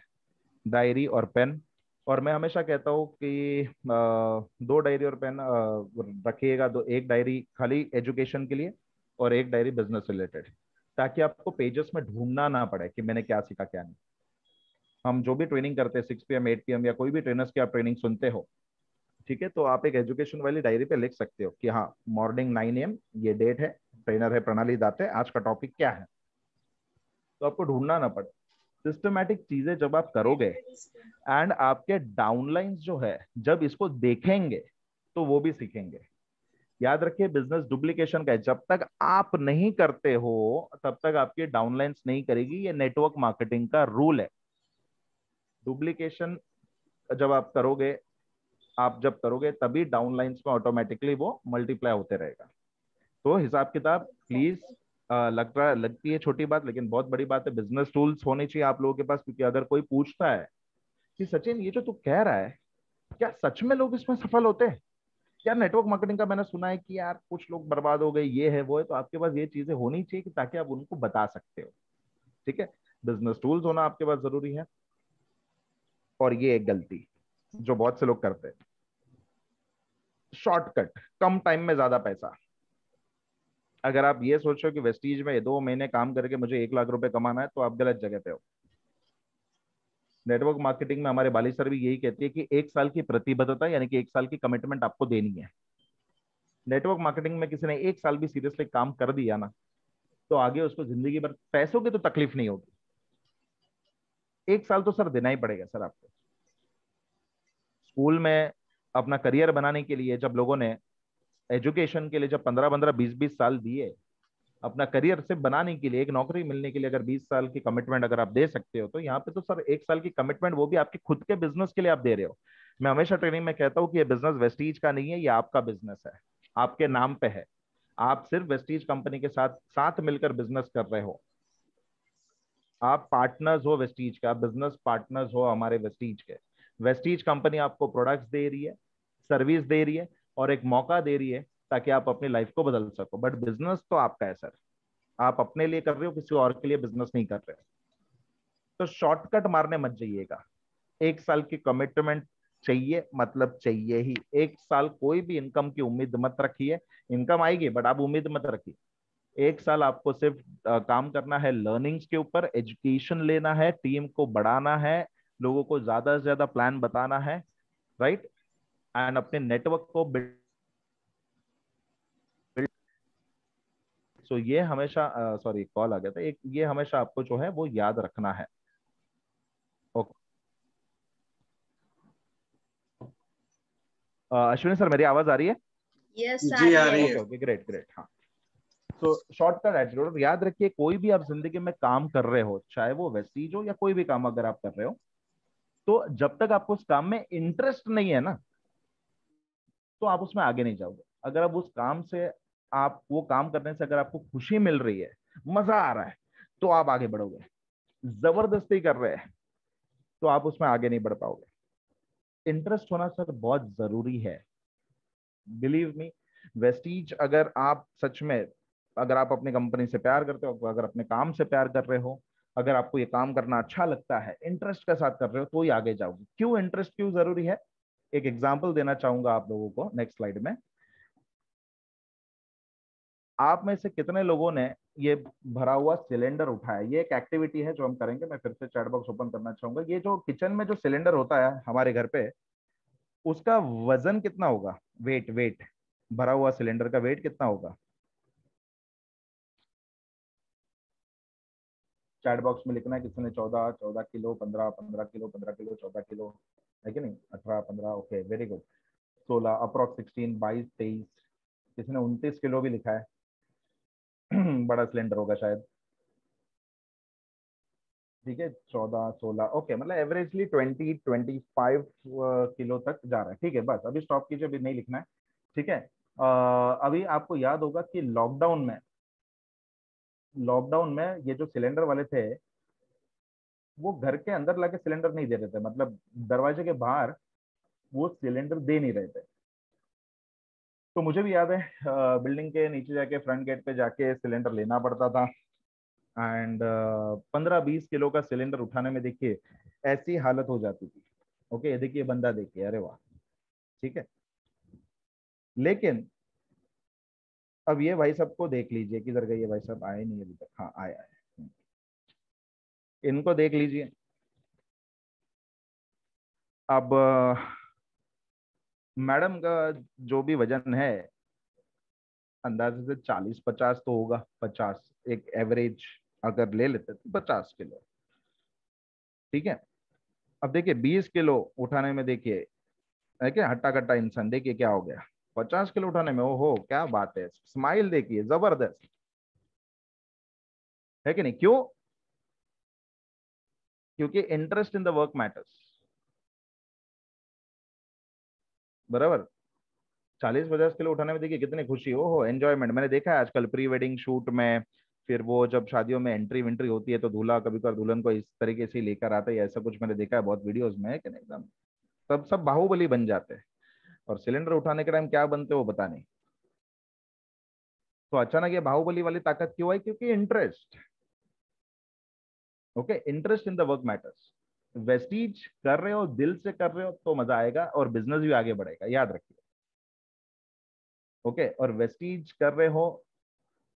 डायरी और पेन। और मैं हमेशा कहता हूँ कि 2 डायरी और पेन रखिएगा। दो, एक डायरी खाली एजुकेशन के लिए और एक डायरी बिजनेस रिलेटेड, ताकि आपको पेजेस में ढूंढना ना पड़े कि मैंने क्या सीखा क्या नहीं। हम जो भी ट्रेनिंग करते हैं 6 PM 8 PM या कोई भी ट्रेनर्स की आप ट्रेनिंग सुनते हो, ठीक है, तो आप एक एजुकेशन वाली डायरी पे लिख सकते हो कि हाँ मॉर्निंग 9 AM ये डेट है, ट्रेनर है प्रणाली दाते, आज का टॉपिक क्या है, तो आपको ढूंढना ना पड़े। सिस्टमैटिक चीजें जब आप करोगे एंड आपके डाउनलाइंस जो है जब इसको देखेंगे तो वो भी सीखेंगे। याद रखिए बिजनेस डुप्लीकेशन का है, जब तक आप नहीं करते हो तब तक आपकी डाउनलाइंस नहीं करेगी, ये नेटवर्क मार्केटिंग का रूल है। डुप्लीकेशन जब आप जब करोगे तभी डाउनलाइंस में ऑटोमेटिकली वो मल्टीप्लाई होते रहेगा। तो हिसाब किताब प्लीज, लगती है छोटी बात लेकिन बहुत बड़ी बात है। बिजनेस टूल्स होने चाहिए आप लोगों के पास, क्योंकि अगर कोई पूछता है कि सचिन ये जो तू कह रहा है क्या सच में लोग इसमें सफल होते हैं? यार नेटवर्क मार्केटिंग का मैंने सुना है कि यार कुछ लोग बर्बाद हो गए, ये है वो है, तो आपके पास ये चीजें होनी चाहिए कि ताकि आप उनको बता सकते हो। ठीक है, बिजनेस टूल्स होना आपके पास जरूरी है। और ये एक गलती जो बहुत से लोग करते हैं, शॉर्टकट, कम टाइम में ज्यादा पैसा। अगर आप ये सोचो कि वेस्टीज में 2 महीने काम करके मुझे 1 लाख रुपए कमाना है तो आप गलत जगह पे हो। नेटवर्क मार्केटिंग में हमारे बाली सर भी यही कहती है कि 1 साल की प्रतिबद्धता यानी कि 1 साल की कमिटमेंट आपको देनी है। नेटवर्क मार्केटिंग में किसी ने 1 साल भी सीरियसली काम कर दिया ना तो आगे उसको जिंदगी भर पैसों की तो तकलीफ नहीं होगी। 1 साल तो सर देना ही पड़ेगा सर आपको। स्कूल में अपना करियर बनाने के लिए जब लोगों ने एजुकेशन के लिए जब 15-15 20-20 साल दिए, अपना करियर सिर्फ बनाने के लिए, एक नौकरी मिलने के लिए अगर 20 साल की कमिटमेंट अगर आप दे सकते हो, तो यहाँ पे तो सर 1 साल की कमिटमेंट वो भी आपके खुद के बिजनेस के लिए आप दे रहे हो। मैं हमेशा ट्रेनिंग में कहता हूँ कि ये बिजनेस वेस्टीज का नहीं है, ये आपका बिजनेस है, आपके नाम पे है। आप सिर्फ वेस्टीज कंपनी के साथ साथ मिलकर बिजनेस कर रहे हो। आप पार्टनर्स हो वेस्टीज के, आप बिजनेस पार्टनर्स हो हमारे वेस्टीज के। वेस्टीज कंपनी आपको प्रोडक्ट्स दे रही है, सर्विस दे रही है और एक मौका दे रही है ताकि आप अपनी लाइफ को बदल सको, बट बिजनेस तो आपका है सर। आप अपने लिए कर रहे हो, किसी और के लिए बिजनेस नहीं कर रहे हो। तो शॉर्टकट मारने मत जाइएगा। 1 साल की कमिटमेंट चाहिए, मतलब चाहिए ही। 1 साल कोई भी इनकम की उम्मीद मत रखिए। इनकम आएगी बट आप उम्मीद मत रखिए। 1 साल आपको सिर्फ काम करना है लर्निंग्स के ऊपर, एजुकेशन लेना है, टीम को बढ़ाना है, लोगों को ज्यादा से ज्यादा प्लान बताना है, राइट, एंड अपने नेटवर्क को बिल्ड। सो ये हमेशा, सॉरी कॉल आ गया था एक, ये हमेशा आपको जो है वो याद रखना है। ओके, अश्विनी सर मेरी आवाज आ रही है? यस आ जी आ रही रही है। है। ओके ओके, ग्रेट ग्रेट, हाँ। तो शॉर्टकट एटीट्यूड याद रखिए, कोई भी आप जिंदगी में काम कर रहे हो, चाहे वो वेस्टीज हो या कोई भी काम अगर आप कर रहे हो, तो जब तक आपको उस काम में इंटरेस्ट नहीं है ना तो आप उसमें आगे नहीं जाओगे। अगर आप उस काम से, आप वो काम करने से अगर आपको खुशी मिल रही है, मजा आ रहा है, तो आप आगे बढ़ोगे। जबरदस्ती कर रहे हैं तो आप उसमें आगे नहीं बढ़ पाओगे। इंटरेस्ट होना सर बहुत जरूरी है, बिलीव मी। वेस्टीज अगर आप सच में, अगर आप अपनी कंपनी से प्यार करते हो, अगर अपने काम से प्यार कर रहे हो, अगर आपको ये काम करना अच्छा लगता है, इंटरेस्ट के साथ कर रहे हो, तो ही आगे जाओगे। क्यों इंटरेस्ट क्यों जरूरी है, एक एग्जांपल देना चाहूंगा आप लोगों को नेक्स्ट स्लाइड में। आप में से कितने लोगों ने ये भरा हुआ सिलेंडर उठाया? ये एक एक्टिविटी है जो हम करेंगे। मैं फिर से चैट बॉक्स ओपन करना चाहूंगा। ये जो किचन में जो सिलेंडर होता है हमारे घर पे, उसका वजन कितना होगा? वेट, वेट, भरा हुआ सिलेंडर का वेट कितना होगा? चैट बॉक्स में लिखना है किसी ने। 14 14 किलो, 15 15 किलो, 15 किलो, 14 किलो, है कि नहीं? 18 15, ओके वेरी गुड। 16 अप्रोक्स, 16 22 23, किसी ने 29 किलो भी लिखा है। बड़ा सिलेंडर होगा शायद। ठीक है, 14 16, ओके, मतलब एवरेजली 20 25 किलो तक जा रहा है। ठीक है, बस अभी स्टॉप कीजिए, अभी नहीं लिखना है। ठीक है। अभी आपको याद होगा कि लॉकडाउन में ये जो सिलेंडर वाले थे, वो घर के अंदर लाके सिलेंडर नहीं दे रहे थे, मतलब दरवाजे के बाहर वो सिलेंडर दे नहीं रहे थे। तो मुझे भी याद है, बिल्डिंग के नीचे जाके फ्रंट गेट पे जाके सिलेंडर लेना पड़ता था। एंड 15 20 किलो का सिलेंडर उठाने में देखिए ऐसी हालत हो जाती थी। ओके, ये देखिए बंदा, देखिए, अरे वाह। ठीक है, लेकिन अब ये भाई साहब को देख लीजिए, किधर गए ये भाई साहब? आए नहीं अभी तक। हाँ, आए आए। इनको देख लीजिए। अब मैडम का जो भी वजन है, अंदाजे से 40 50 तो होगा। 50 एक एवरेज अगर ले लेते तो 50 किलो। ठीक है। अब देखिए 20 किलो उठाने में देखिए है क्या हट्टा कट्टा इंसान, देखिए क्या हो गया 50 किलो उठाने में, ओहो क्या बात है, स्माइल देखिए जबरदस्त है कि नहीं। क्यों? क्योंकि interest in the work matters, बराबर। 40-50 किलो उठाने में देखिए कितनी खुशी, हो एंजॉयमेंट। मैंने देखा है आजकल प्री वेडिंग शूट में, फिर वो जब शादियों में एंट्री विंट्री होती है तो दूल्हा कभी कभार दुल्हन को इस तरीके से ही लेकर आता है, ऐसा कुछ मैंने देखा है बहुत वीडियोस में, है कि नहीं एकदम तब सब बाहुबली बन जाते हैं। और सिलेंडर उठाने के टाइम क्या बनते हो वो पता नहीं। तो अचानक ये बाहुबली वाली ताकत क्यों आई? क्योंकि interest. Okay, interest in the work matters. Vestige कर रहे हो, दिल से कर रहे हो तो मजा आएगा और बिजनेस भी आगे बढ़ेगा, याद रखिए। ओके, और वेस्टीज कर रहे हो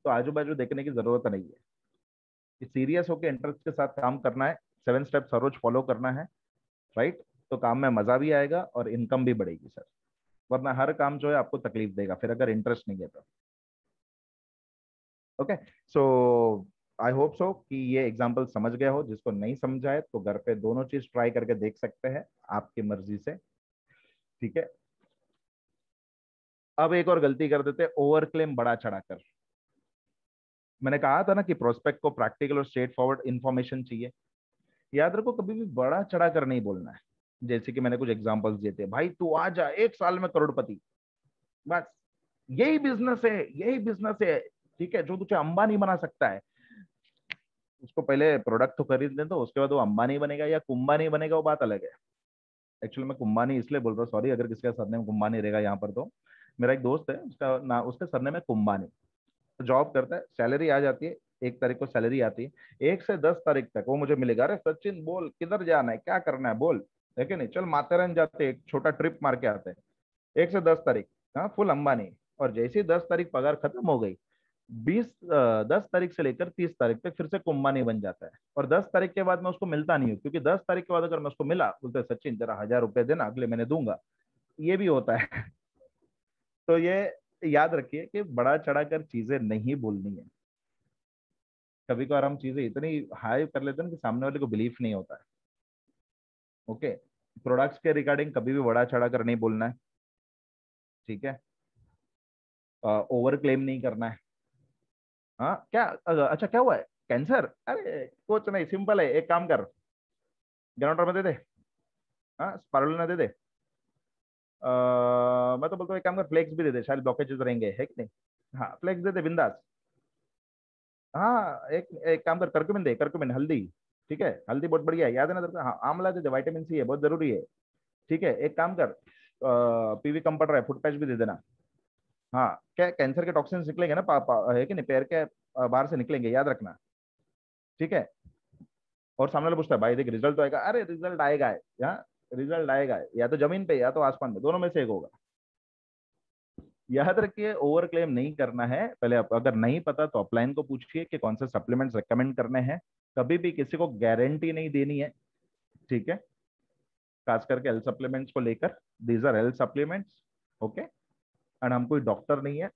तो आजू बाजू देखने की जरूरत नहीं है, सीरियस होकर इंटरेस्ट के साथ काम करना है, 7 स्टेप्स हर रोज फॉलो करना है, राइट। तो काम में मजा भी आएगा और इनकम भी बढ़ेगी सर। वरना हर काम जो है आपको तकलीफ देगा फिर अगर इंटरेस्ट नहीं है तो। ओके, सो आई होप सो कि ये एग्जाम्पल समझ गया हो। जिसको नहीं समझा है तो घर पे दोनों चीज ट्राई करके देख सकते हैं, आपकी मर्जी से। ठीक है। अब एक और गलती कर देते हैं, ओवर क्लेम बढ़ा चढ़ाकर। मैंने कहा था ना कि प्रोस्पेक्ट को प्रैक्टिकल और स्ट्रेट फॉरवर्ड इन्फॉर्मेशन चाहिए। याद रखो कभी भी बड़ा चढ़ाकर नहीं बोलना है। जैसे कि मैंने कुछ एग्जांपल्स दिए थे, भाई तू आ जा 1 साल में करोड़पति, बस यही बिजनेस है, यही बिजनेस है, ठीक है, जो तुझे अंबानी बना सकता है। उसको पहले प्रोडक्ट तो खरीद ले, तो उसके बाद वो अंबानी बनेगा या कुंबानी बनेगा वो बात अलग है। एक्चुअली मैं कुंबानी इसलिए बोल रहा हूँ, सॉरी अगर किसी का सरनेम कुंबानी रहेगा यहाँ पर तो। मेरा एक दोस्त है, उसका ना उसका सरनेम है कुंबानी। जॉब करता है, सैलरी आ जाती है, 1 तारीख को सैलरी आती है, 1 से 10 तारीख तक वो मुझे मिलेगा, अरे सचिन बोल किधर जाना है, क्या करना है बोल, है कि नहीं, चल माथेरान जाते हैं, एक छोटा ट्रिप मार के आते हैं। 1 से 10 तारीख, हाँ फुल अंबानी। और जैसे ही 10 तारीख पगार खत्म हो गई, 10 तारीख से लेकर 30 तारीख तक फिर से कुंबानी बन जाता है। और 10 तारीख के बाद मैं उसको मिलता नहीं हूँ, क्योंकि 10 तारीख के बाद अगर मैं उसको मिला, बोलते सचिन जरा 1000 रुपये देना, अगले महीने दूंगा। ये भी होता है। तो ये याद रखिए कि बड़ा चढ़ाकर चीजें नहीं बोलनी है। कभी कभार हम चीजें इतनी हाई कर लेते हैं ना कि सामने वाले को बिलीफ नहीं होता है। ओके, प्रोडक्ट्स के रिगार्डिंग कभी भी बड़ा चढ़ा कर नहीं बोलना है, ठीक है। ओवर क्लेम नहीं करना है। हाँ क्या अच्छा क्या हुआ है, कैंसर? अरे कुछ नहीं, सिंपल है, एक काम कर, जनरेटर में दे दे, हाँ स्पारुलिना दे दे। मैं तो बोलता हूँ एक काम कर, फ्लेक्स भी दे दे, शायद ब्लॉकेजेस रहेंगे, है कि नहीं। हाँ फ्लेक्स दे दे बिंदास। हाँ एक एक काम कर, करक्यूमिन दे, करक्यूमिन हल्दी, ठीक है, हल्दी बहुत बढ़िया है, याद है ना तेरे को? हाँ आंवला दे दे, विटामिन सी है, बहुत जरूरी है। ठीक है, एक काम कर, पीवी कम पड़ रहा है, फुट पैच भी दे देना। हाँ क्या कैंसर के टॉक्सिन्स निकलेंगे ना, है कि नहीं, पैर के बाहर से निकलेंगे, याद रखना। ठीक है। और सामने वाला पूछता है भाई देख रिजल्ट तो आएगा, अरे रिजल्ट आएगा है, यहाँ रिजल्ट आएगा, या तो जमीन पे या तो आसमान में, दोनों में से एक होगा। याद रखिए ओवर क्लेम नहीं करना है। पहले अगर नहीं पता तो अपलाइन को पूछिए कि कौन से सप्लीमेंट्स रेकमेंड करने हैं। कभी भी किसी को गारंटी नहीं देनी है, ठीक है, खास करके हेल्थ सप्लीमेंट्स को लेकर। These are health supplements, okay, and हम कोई डॉक्टर नहीं है,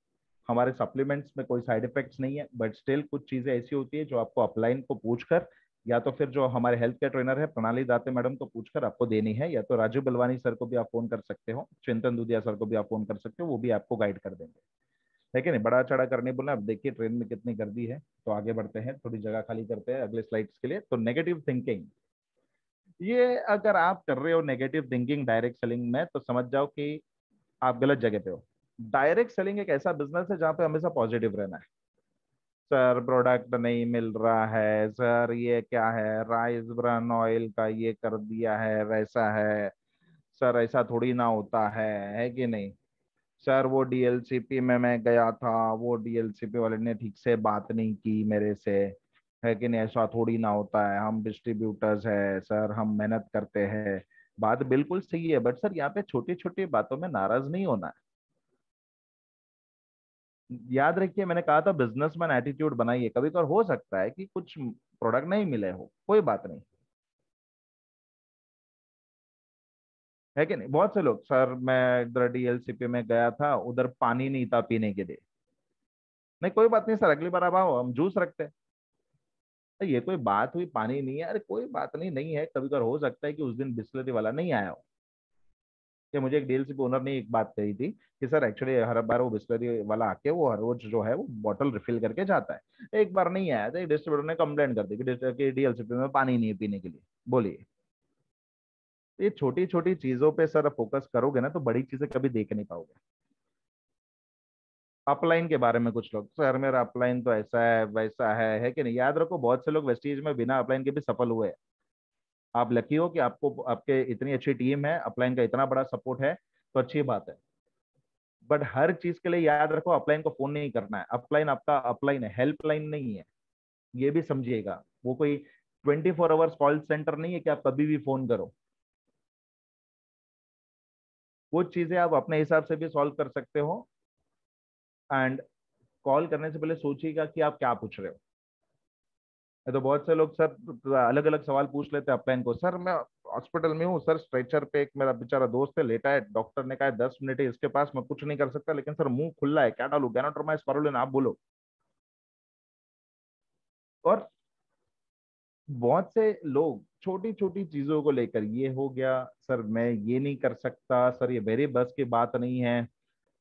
हमारे सप्लीमेंट्स में कोई साइड इफेक्ट्स नहीं है, बट स्टिल कुछ चीजें ऐसी होती है जो आपको अपलाइन को पूछकर, या तो फिर जो हमारे हेल्थ केयर ट्रेनर है प्रणाली दाते मैडम को पूछकर आपको देनी है, या तो राजू बलवानी सर को भी आप फोन कर सकते हो, चिंतन दूधिया सर को भी आप फोन कर सकते हो, वो भी आपको गाइड कर देंगे, है कि नहीं। बड़ा चढ़ा करने बोलना। अब देखिए ट्रेन में कितनी गर्दी है, तो आगे बढ़ते हैं, थोड़ी जगह खाली करते हैं अगले स्लाइड्स के लिए। तो नेगेटिव थिंकिंग, ये अगर आप कर रहे हो नेगेटिव थिंकिंग डायरेक्ट सेलिंग में, तो समझ जाओ कि आप गलत जगह पे हो। डायरेक्ट सेलिंग एक ऐसा बिजनेस है जहां पे हमेशा पॉजिटिव रहना है। सर प्रोडक्ट नहीं मिल रहा है, सर ये क्या है, राइस ब्रान ऑयल का ये कर दिया है, वैसा है, सर ऐसा थोड़ी ना होता है कि नहीं। सर वो डीएलसीपी में मैं गया था, वो डीएलसीपी वाले ने ठीक से बात नहीं की मेरे से, है कि नहीं, ऐसा थोड़ी ना होता है, हम डिस्ट्रीब्यूटर्स है सर, हम मेहनत करते हैं। बात बिल्कुल सही है, बट सर यहाँ पे छोटी छोटी बातों में नाराज नहीं होना है। याद रखिए मैंने कहा था बिजनेसमैन एटीट्यूड बनाइए। कभी कभार हो सकता है कि कुछ प्रोडक्ट नहीं मिले हो, कोई बात नहीं, है कि नहीं। बहुत से लोग, सर मैं इधर डीएलसीपी में गया था, उधर पानी नहीं था पीने के लिए। नहीं कोई बात नहीं सर, अगली बार आप आओ, हम जूस रखते हैं। ये कोई बात हुई, पानी नहीं है, अरे कोई बात नहीं, नहीं है, कभी कभार हो सकता है कि उस दिन बिस्लरी वाला नहीं आया हो। कि मुझे एक डीएलसी ओनर ने एक बात कही थी कि सर एक्चुअली हर बार वो बिस्लरी वाला आके वो हर रोज जो है वो बॉटल रिफिल करके जाता है, एक बार नहीं आया, तो एक डिस्ट्रीब्यूटर ने कंप्लेंट कर दी कि डीएलसीपी में पानी नहीं है पीने के लिए। बोलिए, ये छोटी छोटी चीजों पे सर फोकस करोगे ना तो बड़ी चीजें कभी देख नहीं पाओगे। अपलाइन के बारे में कुछ लोग, सर मेरा अपलाइन तो ऐसा है वैसा है कि नहीं, याद रखो बहुत से लोग वेस्टीज में बिना अपलाइन के भी सफल हुए हैं। आप लकी हो कि आपको आपके इतनी अच्छी टीम है, अपलाइन का इतना बड़ा सपोर्ट है, तो अच्छी बात है। बट हर चीज के लिए याद रखो अपलाइन को फोन नहीं करना है, अपलाइन आपका अपलाइन है, हेल्पलाइन नहीं है। ये भी समझिएगा, वो कोई 24 आवर्स कॉल सेंटर नहीं है कि आप कभी भी फोन करो। वो चीजें आप अपने हिसाब से भी सॉल्व कर सकते हो। एंड कॉल करने से पहले सोचिएगा कि आप क्या पूछ रहे हो। ये तो बहुत से लोग सर अलग अलग सवाल पूछ लेते हैं अपलाइन को, सर मैं हॉस्पिटल में हूँ सर, स्ट्रेचर पे एक मेरा बेचारा दोस्त है लेटा है, डॉक्टर ने कहा है 10 मिनट है इसके पास, मैं कुछ नहीं कर सकता, लेकिन सर मुंह खुला है, क्या डालू, गैनाट्रोमाइस स्पाइरुलिन, आप बोलो। और बहुत से लोग छोटी छोटी चीजों को लेकर, ये हो गया सर मैं ये नहीं कर सकता, सर ये मेरे बस की बात नहीं है।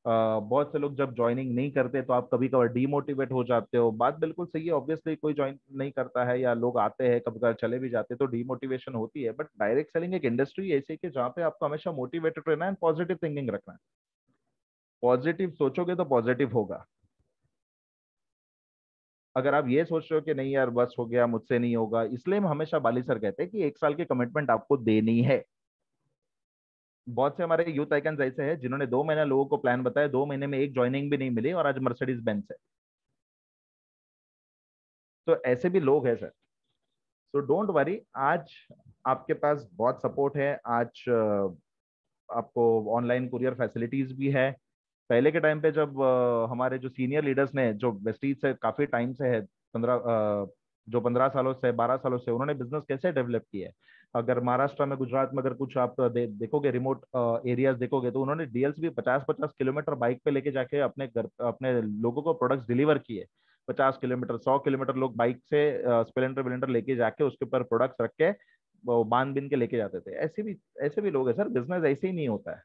बहुत से लोग जब ज्वाइनिंग नहीं करते तो आप कभी कभार डीमोटिवेट हो जाते हो, बात बिल्कुल सही है, ऑब्वियसली कोई ज्वाइन नहीं करता है या लोग आते हैं कभी कभार चले भी जाते हैं तो डीमोटिवेशन होती है। बट डायरेक्ट सेलिंग एक इंडस्ट्री ऐसी है कि जहाँ पे आपको हमेशा मोटिवेटेड रहना है, पॉजिटिव थिंकिंग रखना है। पॉजिटिव सोचोगे तो पॉजिटिव होगा। अगर आप ये सोच रहे हो कि नहीं यार बस हो गया मुझसे नहीं होगा, इसलिए हम हमेशा बाली सर कहते हैं कि 1 साल की कमिटमेंट आपको देनी है। बहुत से हमारे यूथ आइकन्स ऐसे हैं जिन्होंने 2 महीना लोगों को प्लान बताया, 2 महीने में एक ज्वाइनिंग भी नहीं मिली और आज मर्सिडीज बेंज है। तो ऐसे भी लोग हैं सर। सो डोंट वरी, आज आपके पास बहुत सपोर्ट है। आज आपको ऑनलाइन कुरियर फैसिलिटीज भी है। पहले के टाइम पे जब हमारे जो सीनियर लीडर्स ने जो वेस्टीज से काफी टाइम से है, 15 जो 15 सालों से 12 सालों से, उन्होंने बिजनेस कैसे डेवलप किया है। अगर महाराष्ट्र में गुजरात में अगर कुछ आप देखोगे, रिमोट एरियाज देखोगे, तो उन्होंने डीएल्स भी 50-50 किलोमीटर बाइक पे लेके जाके अपने घर अपने लोगों को प्रोडक्ट्स डिलीवर किए। 50 किलोमीटर 100 किलोमीटर लोग बाइक से स्प्लेंडर विलेंडर लेके जाके उसके ऊपर प्रोडक्ट्स रख के वो बांध बिन के लेके जाते थे। ऐसे भी लोग हैं सर, बिजनेस ऐसे ही नहीं होता है।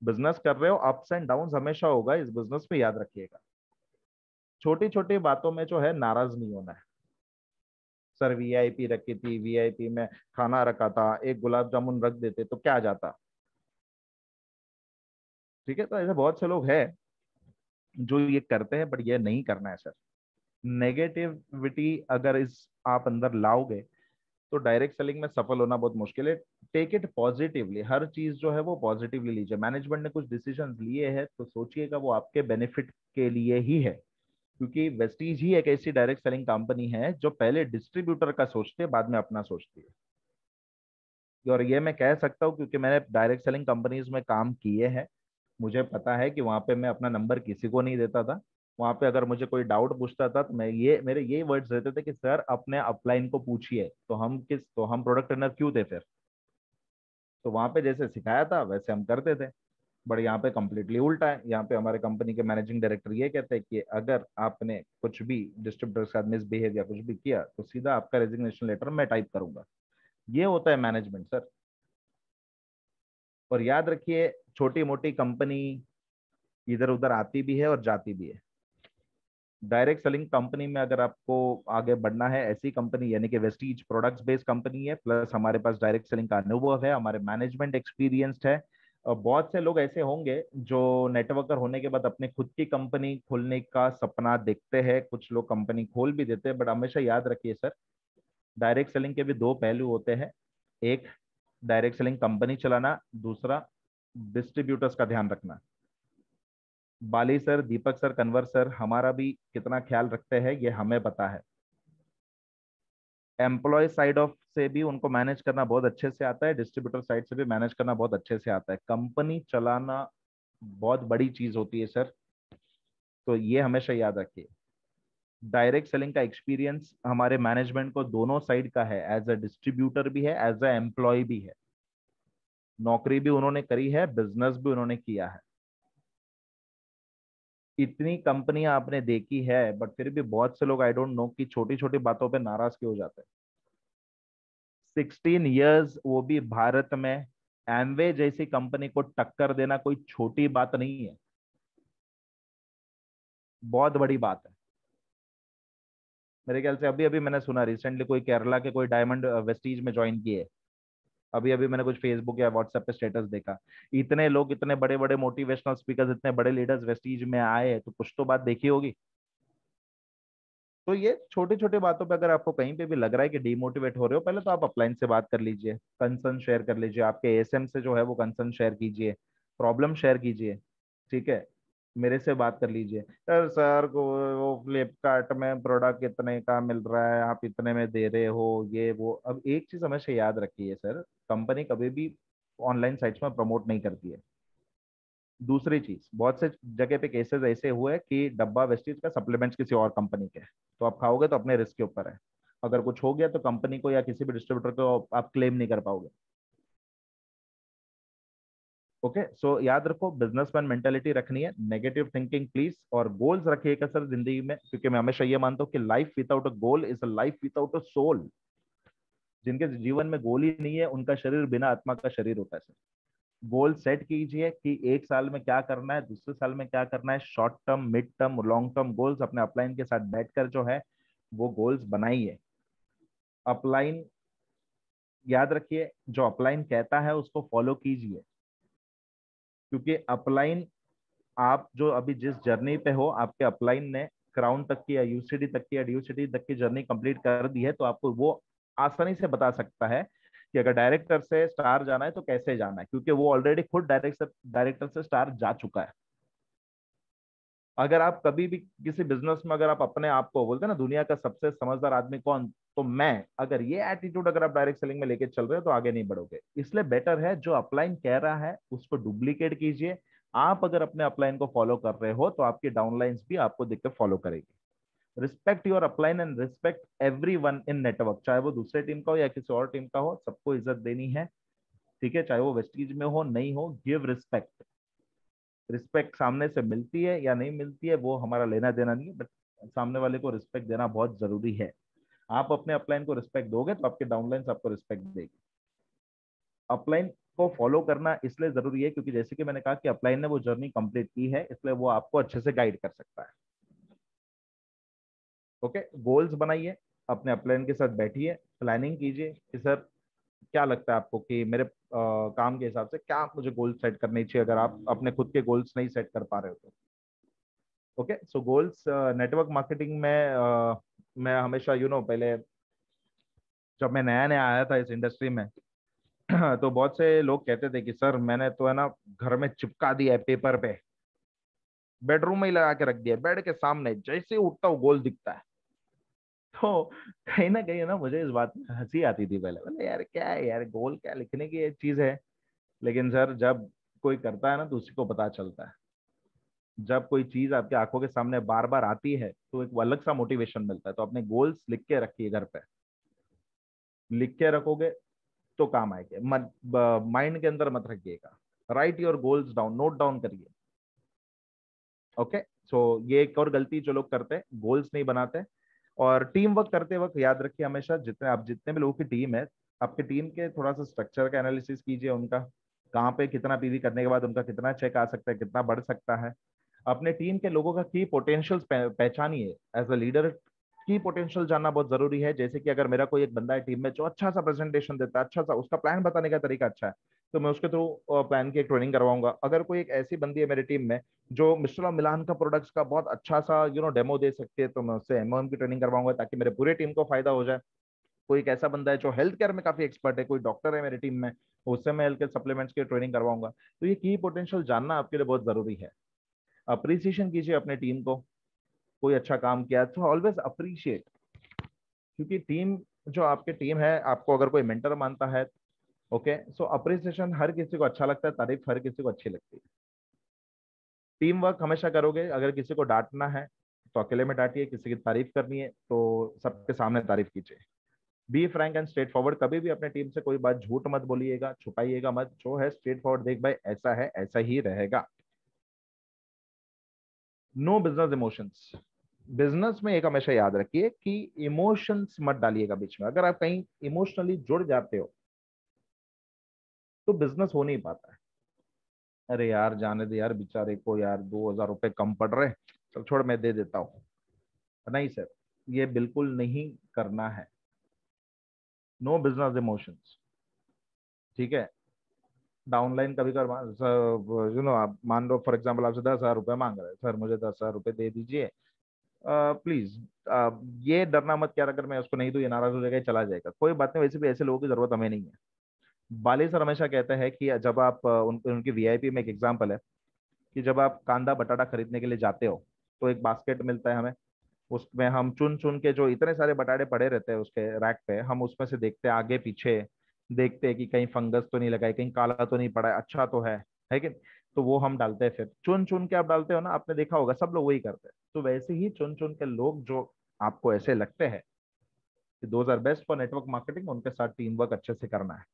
बिजनेस कर रहे हो, अप्स एंड डाउन हमेशा होगा इस बिजनेस में, याद रखिएगा। छोटी छोटी बातों में जो है नाराज नहीं होना है। सर वीआईपी रखी थी, वीआईपी में खाना रखा था, एक गुलाब जामुन रख देते तो क्या जाता। ठीक है, तो ऐसे बहुत से लोग हैं जो ये करते हैं, बट ये नहीं करना है सर। नेगेटिविटी अगर इस आप अंदर लाओगे तो डायरेक्ट सेलिंग में सफल होना बहुत मुश्किल है। टेक इट पॉजिटिवली, हर चीज जो है वो पॉजिटिवली लीजिए। मैनेजमेंट ने कुछ डिसीजंस लिए हैं तो सोचिएगा वो आपके बेनिफिट के लिए ही है। क्योंकि वेस्टीज ही एक ऐसी डायरेक्ट सेलिंग कंपनी है जो पहले डिस्ट्रीब्यूटर का सोचते है, बाद में अपना सोचती है। और ये मैं कह सकता हूँ क्योंकि मैंने डायरेक्ट सेलिंग कंपनीज में काम किए हैं। मुझे पता है कि वहां पे मैं अपना नंबर किसी को नहीं देता था। वहां पे अगर मुझे कोई डाउट पूछता था तो मैं ये मेरे ये वर्ड्स रहते थे कि सर अपने अपलाइन को पूछिए, तो हम प्रोडक्ट ट्रेनर क्यों थे फिर। तो वहां पे जैसे सिखाया था वैसे हम करते थे। बट यहाँ पे कम्प्लीटली उल्टा है, यहाँ पे हमारे कंपनी के मैनेजिंग डायरेक्टर ये कहते हैं कि अगर आपने कुछ भी डिस्ट्रीब्यूटर के साथ मिसबिहेव या कुछ भी किया तो सीधा आपका रेजिग्नेशन लेटर मैं टाइप करूंगा। ये होता है मैनेजमेंट सर। और याद रखिए, छोटी मोटी कंपनी इधर उधर आती भी है और जाती भी है। डायरेक्ट सेलिंग कंपनी में अगर आपको आगे बढ़ना है, ऐसी कंपनी यानी कि वेस्टीज प्रोडक्ट्स बेस्ड कंपनी है, प्लस हमारे पास डायरेक्ट सेलिंग का अनुभव है, हमारे मैनेजमेंट एक्सपीरियंस्ड है। और बहुत से लोग ऐसे होंगे जो नेटवर्कर होने के बाद अपने खुद की कंपनी खोलने का सपना देखते हैं, कुछ लोग कंपनी खोल भी देते हैं। बट हमेशा याद रखिए सर, डायरेक्ट सेलिंग के भी दो पहलू होते हैं। एक, डायरेक्ट सेलिंग कंपनी चलाना, दूसरा डिस्ट्रीब्यूटर्स का ध्यान रखना। बाली सर, दीपक सर, कन्वर सर हमारा भी कितना ख्याल रखते हैं ये हमें पता है। एम्प्लॉय साइड ऑफ से भी उनको मैनेज करना बहुत अच्छे से आता है, डिस्ट्रीब्यूटर साइड से भी मैनेज करना बहुत अच्छे से आता है। कंपनी चलाना बहुत बड़ी चीज होती है सर, तो ये हमेशा याद रखिए। डायरेक्ट सेलिंग का एक्सपीरियंस हमारे मैनेजमेंट को दोनों साइड का है, एज अ डिस्ट्रीब्यूटर भी है, एज अ एम्प्लॉय भी है। नौकरी भी उन्होंने करी है, बिजनेस भी उन्होंने किया है। इतनी कंपनियां आपने देखी है, बट फिर भी बहुत से लोग आई डोंट नो कि छोटी छोटी बातों पे नाराज क्यों हो जाते हैं। 16 years, वो भी भारत में। एमवे जैसी कंपनी को टक्कर देना कोई छोटी बात नहीं है, बहुत बड़ी बात है। मेरे ख्याल से अभी अभी मैंने सुना रिसेंटली कोई केरला के कोई डायमंड वेस्टीज में ज्वाइन किए। अभी अभी मैंने कुछ फेसबुक या व्हाट्सएप पे स्टेटस देखा। इतने लोग, इतने बड़े बड़े मोटिवेशनल स्पीकर्स, इतने बड़े लीडर्स वेस्टीज में आए, तो कुछ तो बात देखी होगी। तो ये छोटी छोटी बातों पे अगर आपको कहीं पे भी लग रहा है कि डिमोटिवेट हो रहे हो, पहले तो आप अपलाइन से बात कर लीजिए, कंसर्न शेयर कर लीजिए, आपके एसएम से जो है वो कंसर्न शेयर कीजिए, प्रॉब्लम शेयर कीजिए। ठीक है, मेरे से बात कर लीजिए, सर सर को वो फ्लिपकार्ट में प्रोडक्ट इतने का मिल रहा है, आप इतने में दे रहे हो, ये वो। अब एक चीज हमेशा याद रखिए सर, कंपनी कभी भी ऑनलाइन साइट्स में प्रमोट नहीं करती है। दूसरी चीज, बहुत से जगह पे केसेस ऐसे हुए कि डब्बा वेस्टीज का सप्लीमेंट्स किसी और कंपनी के हैं, तो आप खाओगे तो अपने रिस्क के ऊपर है। अगर कुछ हो गया तो कंपनी को या किसी भी डिस्ट्रीब्यूटर को आप क्लेम नहीं कर पाओगे। ओके, सो याद रखो, बिजनेसमैन मेंटेलिटी रखनी है, नेगेटिव थिंकिंग प्लीज, और गोल्स रखिएगा सर जिंदगी में, क्योंकि मैं हमेशा ये मानता हूँ कि life without a goal is a life without a soul. जिनके जीवन में गोल ही नहीं है, उनका शरीर बिना आत्मा का शरीर होता है सर। गोल सेट कीजिए कि एक साल में क्या करना है, दूसरे साल में क्या करना है, short term, mid term, long term goals अपने अपलाइन के साथ बैठकर जो है वो गोल्स बनाइए। अपलाइन, याद रखिए, जो अपलाइन कहता है उसको फॉलो कीजिए, क्योंकि अपलाइन, आप जो अभी जिस जर्नी पे हो, आपके अपलाइन ने क्राउन तक की या यूसीडी तक की या ड्यूसीडी तक की जर्नी कंप्लीट कर दी है, तो आपको वो आसानी से बता सकता है कि अगर डायरेक्टर से स्टार जाना है तो कैसे जाना है, क्योंकि वो ऑलरेडी खुद डायरेक्टर से स्टार जा चुका है। अगर आप कभी भी किसी बिजनेस में, अगर आप अपने आप को बोलते हैं ना दुनिया का सबसे समझदार आदमी कौन, तो मैं, अगर ये एटीट्यूड अगर आप डायरेक्ट सेलिंग में लेके चल रहे हो तो आगे नहीं बढ़ोगे। इसलिए बेटर है जो अपलाइन कह रहा है उसको डुप्लीकेट कीजिए। आप अगर अपने अपलाइन को फॉलो कर रहे हो तो आपकी डाउनलाइंस भी आपको देख के फॉलो करेगी। Respect your upline and respect every one in network, चाहे वो दूसरे टीम का हो या किसी और टीम का हो, सबको इज्जत देनी है। ठीक है, चाहे वो वेस्टीज में हो नहीं हो, गिव रिस्पेक्ट। रिस्पेक्ट सामने से मिलती है या नहीं मिलती है वो हमारा लेना देना नहीं है, बट सामने वाले को रिस्पेक्ट देना बहुत जरूरी है। आप अपने अपलाइन को रिस्पेक्ट दोगे तो आपके डाउनलाइन आपको रिस्पेक्ट देगी। अपलाइन को फॉलो करना इसलिए जरूरी है क्योंकि जैसे कि मैंने कहा कि अपलाइन ने वो जर्नी कंप्लीट की है, इसलिए वो आपको अच्छे से गाइड कर सकता है। ओके, गोल्स बनाइए, अपने अपलाइन के साथ बैठिए, प्लानिंग कीजिए कि सर क्या लगता है आपको कि मेरे काम के हिसाब से क्या मुझे गोल सेट करने चाहिए, अगर आप अपने खुद के गोल्स नहीं सेट कर पा रहे हो तो। ओके, सो गोल्स नेटवर्क मार्केटिंग में मैं हमेशा पहले जब मैं नया नया आया था इस इंडस्ट्री में तो बहुत से लोग कहते थे कि सर मैंने तो है ना घर में चिपका दिया है पेपर पे, बेडरूम में ही लगा के रख दिया, बेड के सामने, जैसे ही उठता हूँ गोल दिखता है। तो कहीं ना कहीं ना मुझे इस बात में हंसी आती थी पहले, बोले यार क्या है यार, गोल क्या लिखने की एक चीज है। लेकिन सर जब कोई करता है ना तो उसी को पता चलता है। जब कोई चीज आपके आंखों के सामने बार बार आती है तो एक अलग सा मोटिवेशन मिलता है। तो अपने गोल्स लिख के रखिए घर पे, लिख के रखोगे तो काम आएंगे, मत माइंड के अंदर मत रखिएगा। Right your goals down, note down करिए। ओके, सो ये एक और गलती जो लोग करते हैं, गोल्स नहीं बनाते। और टीम वर्क करते वक्त याद रखिए हमेशा, जितने भी लोगों की टीम है, आपके टीम के थोड़ा सा स्ट्रक्चर का एनालिसिस कीजिए, उनका कहाँ पे कितना पीवी करने के बाद उनका कितना चेक आ सकता है, कितना बढ़ सकता है। अपने टीम के लोगों का की पोटेंशियल्स पहचानिए। एज अ लीडर की पोटेंशियल जानना बहुत जरूरी है। जैसे कि अगर मेरा कोई एक बंदा है टीम में जो अच्छा सा प्रेजेंटेशन देता है, अच्छा सा उसका प्लान बताने का तरीका अच्छा है, तो मैं उसके थ्रू प्लान की एक ट्रेनिंग करवाऊंगा। अगर कोई एक ऐसी बंदी है मेरी टीम में जो मिस्टर और मिलान का प्रोडक्ट्स का बहुत अच्छा सा डेमो दे सकती है, तो मैं उससे एमओएम की ट्रेनिंग करवाऊंगा ताकि मेरे पूरे टीम को फायदा हो जाए। कोई एक ऐसा बंदा है जो हेल्थ केयर में काफी एक्सपर्ट है, कोई डॉक्टर है मेरी टीम में, उससे मैं हेल्थ केयर सप्लीमेंट्स की ट्रेनिंग करवाऊंगा। तो ये की पोटेंशियल जानना आपके लिए बहुत जरूरी है। अप्रिसिएशन कीजिए अपने टीम को, कोई अच्छा काम किया तो ऑलवेज अप्रिशिएट, क्योंकि टीम, जो आपकी टीम है, आपको अगर कोई मेंटर मानता है, ओके, सो अप्रिसिएशन हर किसी को अच्छा लगता है, तारीफ हर किसी को अच्छी लगती है। टीम वर्क हमेशा करोगे। अगर किसी को डांटना है तो अकेले में डांटिए, किसी की तारीफ करनी है तो सबके सामने तारीफ कीजिए। Be frank and straight forward, कभी भी अपने टीम से कोई बात झूठ मत बोलिएगा, छुपाइएगा मत, जो है स्ट्रेट फॉरवर्ड, देख भाई ऐसा है ऐसा ही रहेगा। No business emotions. बिजनेस में एक हमेशा याद रखिए कि इमोशंस मत डालिएगा बीच में। अगर आप कहीं इमोशनली जुड़ जाते हो तो बिजनेस हो नहीं पाता है। अरे यार जाने दे यार, बेचारे को यार 2,000 रुपये कम पड़ रहे, चल छोड़ मैं दे देता हूँ। नहीं सर, ये बिल्कुल नहीं करना है। नो बिजनेस इमोशंस, ठीक है। डाउनलाइन कभी कर आप मान लो फॉर एग्जाम्पल आपसे 10,000 रुपये मांग रहे हैं, सर मुझे 10,000 रुपये दे दीजिए प्लीज। ये डरना मत कि यार अगर मैं उसको नहीं दूं ये नाराज हो जाएगा, ये चला जाएगा। कोई बात नहीं, वैसे भी ऐसे लोगों की जरूरत हमें नहीं है। बाली सर हमेशा कहते हैं कि जब आप उनकी वीआईपी में एक एग्जाम्पल है कि जब आप कांदा बटाटा खरीदने के लिए जाते हो तो एक बास्केट मिलता है हमें। उसमें हम चुन चुन के, जो इतने सारे बटाटे पड़े रहते हैं उसके रैक पे, हम उसमें से देखते हैं आगे पीछे, देखते हैं कि कहीं फंगस तो नहीं लगा है, कहीं काला तो नहीं पड़ा है, अच्छा तो है कि नहीं? तो वो हम डालते हैं। फिर चुन चुन के आप डालते हो ना, आपने देखा होगा सब लोग वही करते हैं। तो वैसे ही चुन चुन के लोग जो आपको ऐसे लगते हैं कि those are best for network marketing, उनके साथ टीम वर्क अच्छे से करना है।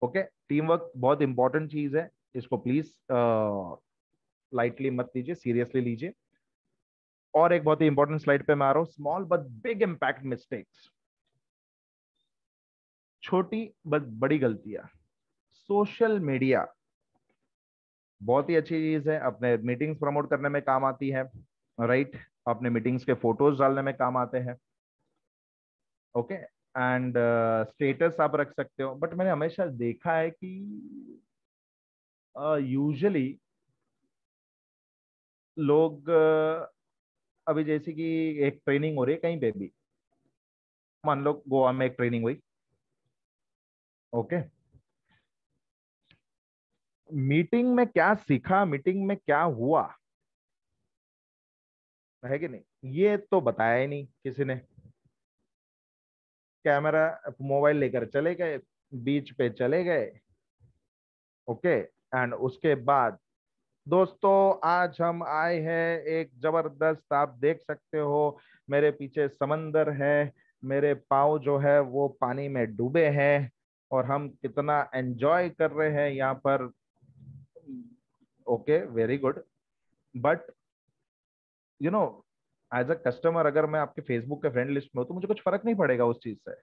ओके, टीम वर्क बहुत इंपॉर्टेंट चीज है, इसको प्लीज लाइटली मत लीजिए, सीरियसली लीजिए। और एक बहुत ही इंपॉर्टेंट स्लाइड पे मैं आ रहा हूँ, small but big impact mistakes. छोटी बट बड़ी गलतियां। सोशल मीडिया बहुत ही अच्छी चीज है, अपने मीटिंग्स प्रमोट करने में काम आती है, राइट। अपने मीटिंग्स के फोटोज डालने में काम आते हैं। ओके, एंड स्टेटस आप रख सकते हो। बट मैंने हमेशा देखा है कि यूजुअली लोग अभी जैसे कि एक ट्रेनिंग हो रही है कहीं पे भी, मान लो गोवा में एक ट्रेनिंग हुई, ओके। मीटिंग में क्या सीखा, मीटिंग में क्या हुआ, है कि नहीं, ये तो बताया ही नहीं किसी ने। कैमरा मोबाइल लेकर चले गए, बीच पे चले गए, ओके। एंड उसके बाद दोस्तों आज हम आए हैं एक जबरदस्त, आप देख सकते हो मेरे पीछे समंदर है, मेरे पाँव जो है वो पानी में डूबे हैं और हम कितना एंजॉय कर रहे हैं यहाँ पर। Okay, very good. But you know, as a customer अगर मैं आपके फेसबुक के फ्रेंड लिस्ट में हूँ तो मुझे कुछ फर्क नहीं पड़ेगा उस चीज से।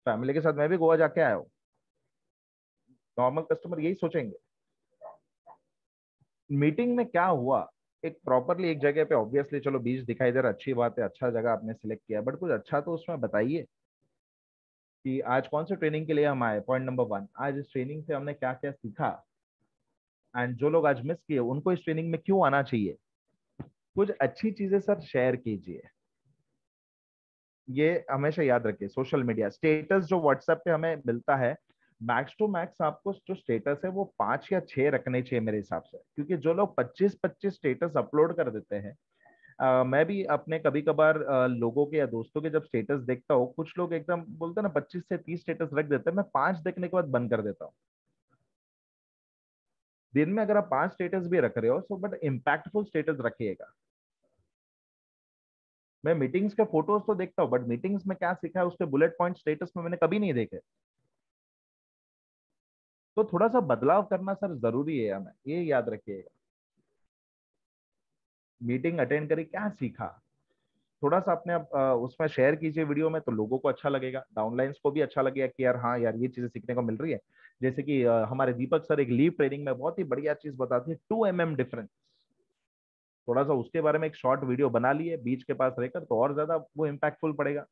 फैमिली के साथ मैं भी गोवा जाके आया हूँ, नॉर्मल कस्टमर यही सोचेंगे। मीटिंग में क्या हुआ, एक प्रॉपरली एक जगह पे, ऑब्वियसली चलो बीच दिखाई दे रहा, अच्छी बात है, अच्छा जगह आपने सिलेक्ट किया, बट कुछ अच्छा तो उसमें बताइए कि आज कौन से ट्रेनिंग के लिए हम आए। पॉइंट नंबर 1, आज इस ट्रेनिंग से हमने क्या क्या सीखा, एंड जो लोग आज मिस किए उनको इस ट्रेनिंग में क्यों आना चाहिए। कुछ अच्छी चीजें सर शेयर कीजिए। ये हमेशा याद रखिए, सोशल मीडिया स्टेटस जो व्हाट्सएप पे हमें मिलता है, मैक्स टू मैक्स आपको जो स्टेटस है वो 5 या 6 रखने चाहिए मेरे हिसाब से, क्योंकि जो लोग 25-25 स्टेटस अपलोड कर देते हैं, मैं भी अपने कभी कभार लोगों के या दोस्तों के जब स्टेटस देखता हूँ, कुछ लोग एकदम बोलते हैं ना 25 से 30 स्टेटस रख देते हैं, मैं 5 देखने के बाद बंद कर देता हूँ। दिन में अगर आप 5 स्टेटस भी रख रहे हो सो बट इम्पैक्टफुल स्टेटस रखिएगा। मैं मीटिंग्स के फोटोज तो देखता हूँ, बट मीटिंग्स में क्या सीखा है उसके बुलेट पॉइंट स्टेटस में मैंने कभी नहीं देखे। तो थोड़ा सा बदलाव करना सर जरूरी है हमें, ये याद रखिएगा। मीटिंग अटेंड करी, क्या सीखा, थोड़ा सा अपने उसमें शेयर कीजिए वीडियो में, तो लोगों को अच्छा लगेगा, डाउनलाइंस को भी अच्छा लगेगा कि यार हाँ यार ये चीजें सीखने को मिल रही है। जैसे कि हमारे दीपक सर एक लीव ट्रेनिंग में बहुत ही बढ़िया चीज बताती है, 2 mm डिफरेंस। थोड़ा सा उसके बारे में एक शॉर्ट वीडियो बना लिए बीच के पास रहकर, तो और ज्यादा वो इम्पैक्टफुल पड़ेगा।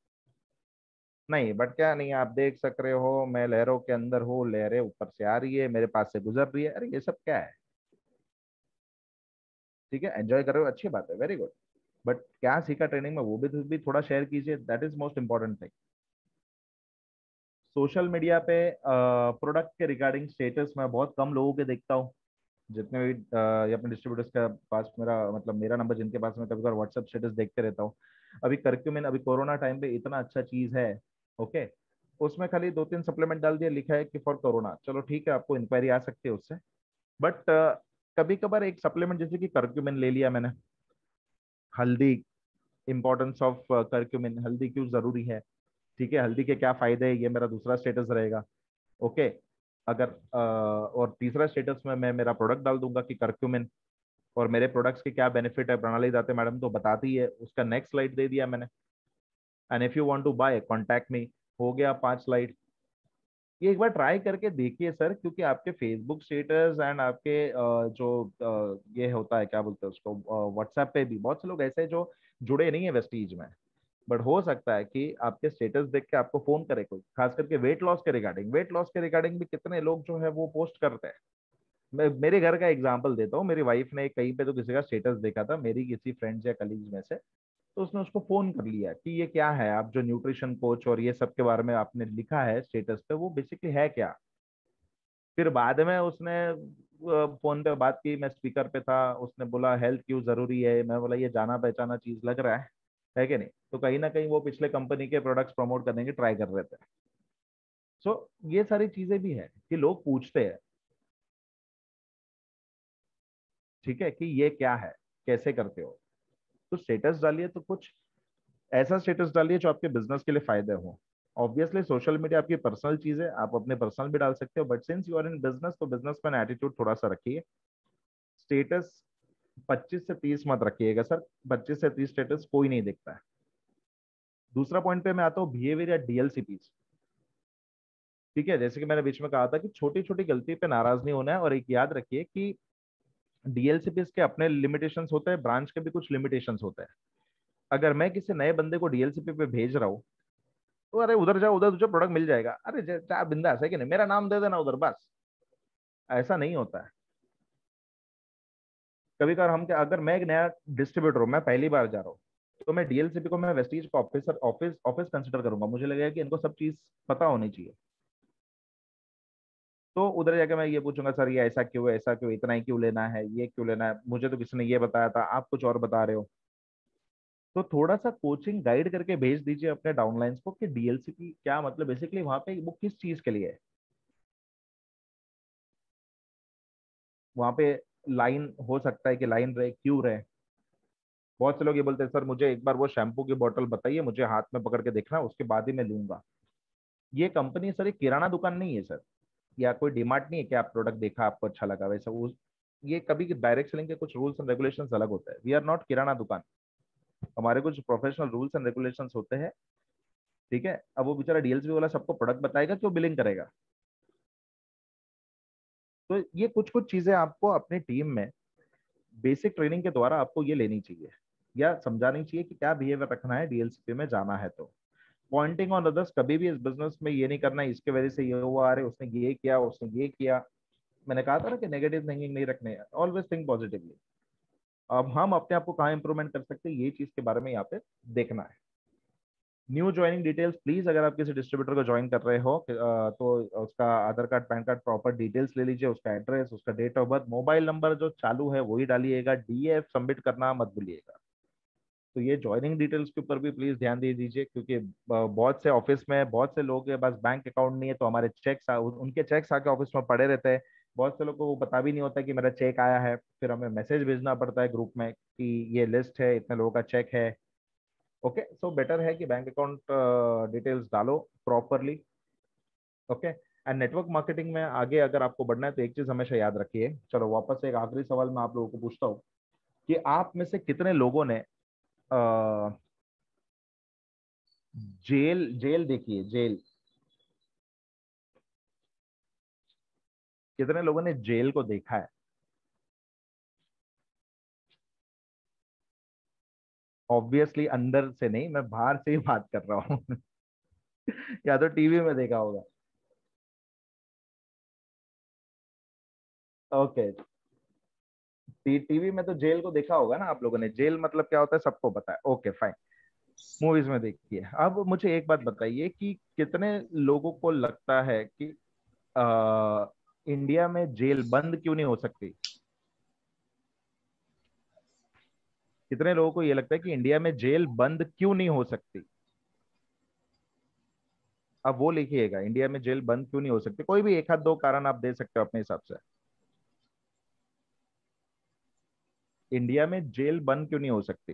नहीं बट क्या नहीं, आप देख सक रहे हो मैं लहरों के अंदर हूँ, लहरें ऊपर से आ रही है, मेरे पास से गुजर रही है, अरे ये सब क्या है। ठीक है, एंजॉय कर रहे हो, अच्छी बात है, वेरी गुड। बट क्या सीखा ट्रेनिंग में वो भी थोड़ा शेयर कीजिए, that is most important thing. Social media पे प्रोडक्ट के रिगार्डिंग स्टेटस मैं बहुत कम लोगों के देखता हूँ। जितने भी ये अपने डिस्ट्रीब्यूटर्स के पास मेरा मतलब मेरा नंबर जिनके पास, मैं कभी कभार व्हाट्सएप स्टेटस देखते रहता हूँ। अभी करक्यूमिन, अभी कोरोना टाइम पे इतना अच्छा चीज है, ओके। उसमें खाली 2-3 सप्लीमेंट डाल दिया, लिखा है कि फॉर कोरोना, चलो ठीक है, आपको इंक्वायरी आ सकती है उससे। बट कभी कभार एक सप्लीमेंट जैसे कि करक्यूमिन ले लिया मैंने, हल्दी, इंपॉर्टेंस ऑफ करक्यूमिन, हल्दी क्यों जरूरी है, ठीक है, हल्दी के क्या फायदे है, ये मेरा दूसरा स्टेटस रहेगा, ओके। अगर और तीसरा स्टेटस में मैं मेरा प्रोडक्ट डाल दूंगा कि करक्यूमिन, और मेरे प्रोडक्ट्स के क्या बेनिफिट है, प्रणाली दाते मैडम तो बताती है, उसका नेक्स्ट स्लाइड दे दिया मैंने, and if you want to buy contact me, हो गया 5 स्लाइड। ये एक बार ट्राई करके देखिए सर, क्योंकि आपके फेसबुक स्टेटस एंड आपके जो ये होता है क्या बोलते हैं उसको, व्हाट्सएप पे भी बहुत से लोग ऐसे हैं जो जुड़े नहीं है वेस्टीज में, बट हो सकता है कि आपके स्टेटस देख के आपको फोन करे कोई, खास करके वेट लॉस के रिगार्डिंग भी कितने लोग जो है वो पोस्ट करते हैं। मैं मेरे घर का एग्जांपल देता हूँ, मेरी वाइफ ने कहीं पे तो किसी का स्टेटस देखा था, मेरी किसी फ्रेंड्स या कलीग्स में से, तो उसने उसको फोन कर लिया कि ये क्या है, आप जो न्यूट्रिशन कोच और ये सब के बारे में आपने लिखा है स्टेटस पे, वो बेसिकली है क्या। फिर बाद में उसने फोन पे बात की, मैं स्पीकर पे था, उसने बोला हेल्थ क्यों जरूरी है, मैं बोला ये जाना पहचाना चीज लग रहा है कि नहीं। तो कहीं ना कहीं वो पिछले कंपनी के प्रोडक्ट्स प्रमोट करने की ट्राई कर रहे थे। सो ये सारी चीजें भी है कि लोग पूछते हैं, ठीक है, कि ये क्या है, कैसे करते हो। तो स्टेटस डालिए तो कुछ ऐसा स्टेटस डालिए जो आपके बिजनेस के लिए फायदे हो। ऑब्वियसली सोशल मीडिया आपकी पर्सनल चीज है, आप अपने पर्सनल भी डाल सकते हो, but since you are in business तो बिजनेस मैन एटीट्यूड थोड़ा सा रखिए। स्टेटस 25 से 30 मत रखिएगा सर, 25 से 30 स्टेटस कोई नहीं देखता है। दूसरा पॉइंट पे मैं आता हूँ, बिहेवियर या डीएलसीपीस। ठीक है, जैसे कि मैंने बीच में कहा था कि छोटी छोटी गलती पे नाराज नहीं होना है, और एक याद रखिए कि डीएलसीपीस के अपने लिमिटेशंस होते हैं, ब्रांच के भी कुछ लिमिटेशंस होते हैं। अगर मैं किसी नए बंदे को डीएलसीपी पे भेज रहा हूँ, तो अरे उधर जाओ, उधर तुझे प्रोडक्ट मिल जाएगा, अरे जा बिंदास है कि नहीं, मेरा नाम दे देना उधर बस। ऐसा नहीं होता है। कभी कभार हम क्या, अगर मैं एक नया डिस्ट्रीब्यूटर हूँ, मैं पहली बार जा रहा हूँ, तो मैं डीएलसीपी को मैं वेस्टीज का ऑफिसर ऑफिस ऑफिस कंसिडर करूंगा, मुझे लगेगा कि इनको सब चीज पता होनी चाहिए। तो उधर जाके मैं ये पूछूंगा, सर ये ऐसा क्यों है, ऐसा क्यों, इतना ही क्यों लेना है, ये क्यों लेना है, मुझे तो किसी ने ये बताया था, आप कुछ और बता रहे हो। तो थोड़ा सा कोचिंग गाइड करके भेज दीजिए अपने डाउनलाइंस को कि डीएलसीपी क्या मतलब, बेसिकली वहां पे वो किस चीज के लिए है। वहां पे लाइन हो सकता है कि लाइन रहे, क्यों रहे। बहुत से लोग ये बोलते हैं, सर मुझे एक बार वो शैम्पू की बोतल बताइए, मुझे हाथ में पकड़ के देखना, उसके बाद ही मैं लूंगा। ये कंपनी सर एक किराना दुकान नहीं है सर, या कोई डिमार्ट नहीं है कि आप प्रोडक्ट देखा आपको अच्छा लगा वैसा उस, ये कभी डायरेक्ट सेलिंग के कुछ रूल्स एंड रेगुलेशंस अलग होते हैं। वी आर नॉट किराना दुकान, हमारे कुछ प्रोफेशनल रूल्स एंड रेगुलेशंस होते हैं। ठीक है, अब वो बेचारा डीएलसीबी वाला सबको प्रोडक्ट बताएगा, क्यों बिलिंग करेगा। तो ये कुछ कुछ चीजें आपको अपनी टीम में बेसिक ट्रेनिंग के द्वारा आपको ये लेनी चाहिए, या समझानी चाहिए कि क्या बिहेवियर रखना है डीएलसीपी में जाना है तो। पॉइंटिंग ऑन अदर्स कभी भी इस बिजनेस में ये नहीं करना है, इसके वजह से ये हुआ, अरे उसने ये किया, उसने ये किया। मैंने कहा था ना कि नेगेटिव थिंकिंग नहीं रखने, ऑलवेज थिंक पॉजिटिवली। अब हम अपने आप को कहाँ इंप्रूवमेंट कर सकते हैं, ये चीज के बारे में यहाँ पे देखना है। न्यू ज्वाइनिंग डिटेल्स प्लीज, अगर आप किसी डिस्ट्रीब्यूटर को ज्वाइन कर रहे हो तो उसका Aadhaar card PAN card proper details ले लीजिए, उसका एड्रेस, उसका date of birth, mobile number जो चालू है वही डालिएगा, डीएफ सबमिट करना मत भूलिएगा। तो ये ज्वाइनिंग डिटेल्स के ऊपर भी प्लीज ध्यान दे दीजिए, क्योंकि बहुत से ऑफिस में बहुत से लोगों के पास बैंक अकाउंट नहीं है, तो हमारे चेक्स उनके चेक्स आके ऑफिस में पड़े रहते हैं। बहुत से लोगों को वो पता भी नहीं होता कि मेरा चेक आया है, फिर हमें मैसेज भेजना पड़ता है ग्रुप में कि ये लिस्ट है, इतने लोगों का चेक है। ओके, सो बेटर है कि बैंक अकाउंट डिटेल्स डालो properly. Okay, and network marketing में आगे अगर आपको बढ़ना है तो एक चीज हमेशा याद रखिए। चलो वापस से एक आखिरी सवाल मैं आप लोगों को पूछता हूँ कि आप में से कितने लोगों ने जेल जेल देखी है, जेल। कितने लोगों ने जेल को देखा है। ऑब्वियसली अंदर से नहीं, मैं बाहर से ही बात कर रहा हूँ। या तो टीवी में देखा होगा। ओके, टीवी में तो जेल को देखा होगा ना आप लोगों ने, जेल मतलब क्या होता है सबको पता है। ओके फाइन, मूवीज में देखी है। अब मुझे एक बात बताइए कि कितने लोगों को लगता है कि इंडिया में जेल बंद क्यों नहीं हो सकती। कितने लोगों को ये लगता है कि इंडिया में जेल बंद क्यों नहीं हो सकती। अब वो लिखिएगा, इंडिया में जेल बंद क्यों नहीं हो सकती, कोई भी एक आध दो कारण आप दे सकते हो अपने हिसाब से। इंडिया में जेल बंद क्यों नहीं हो सकती।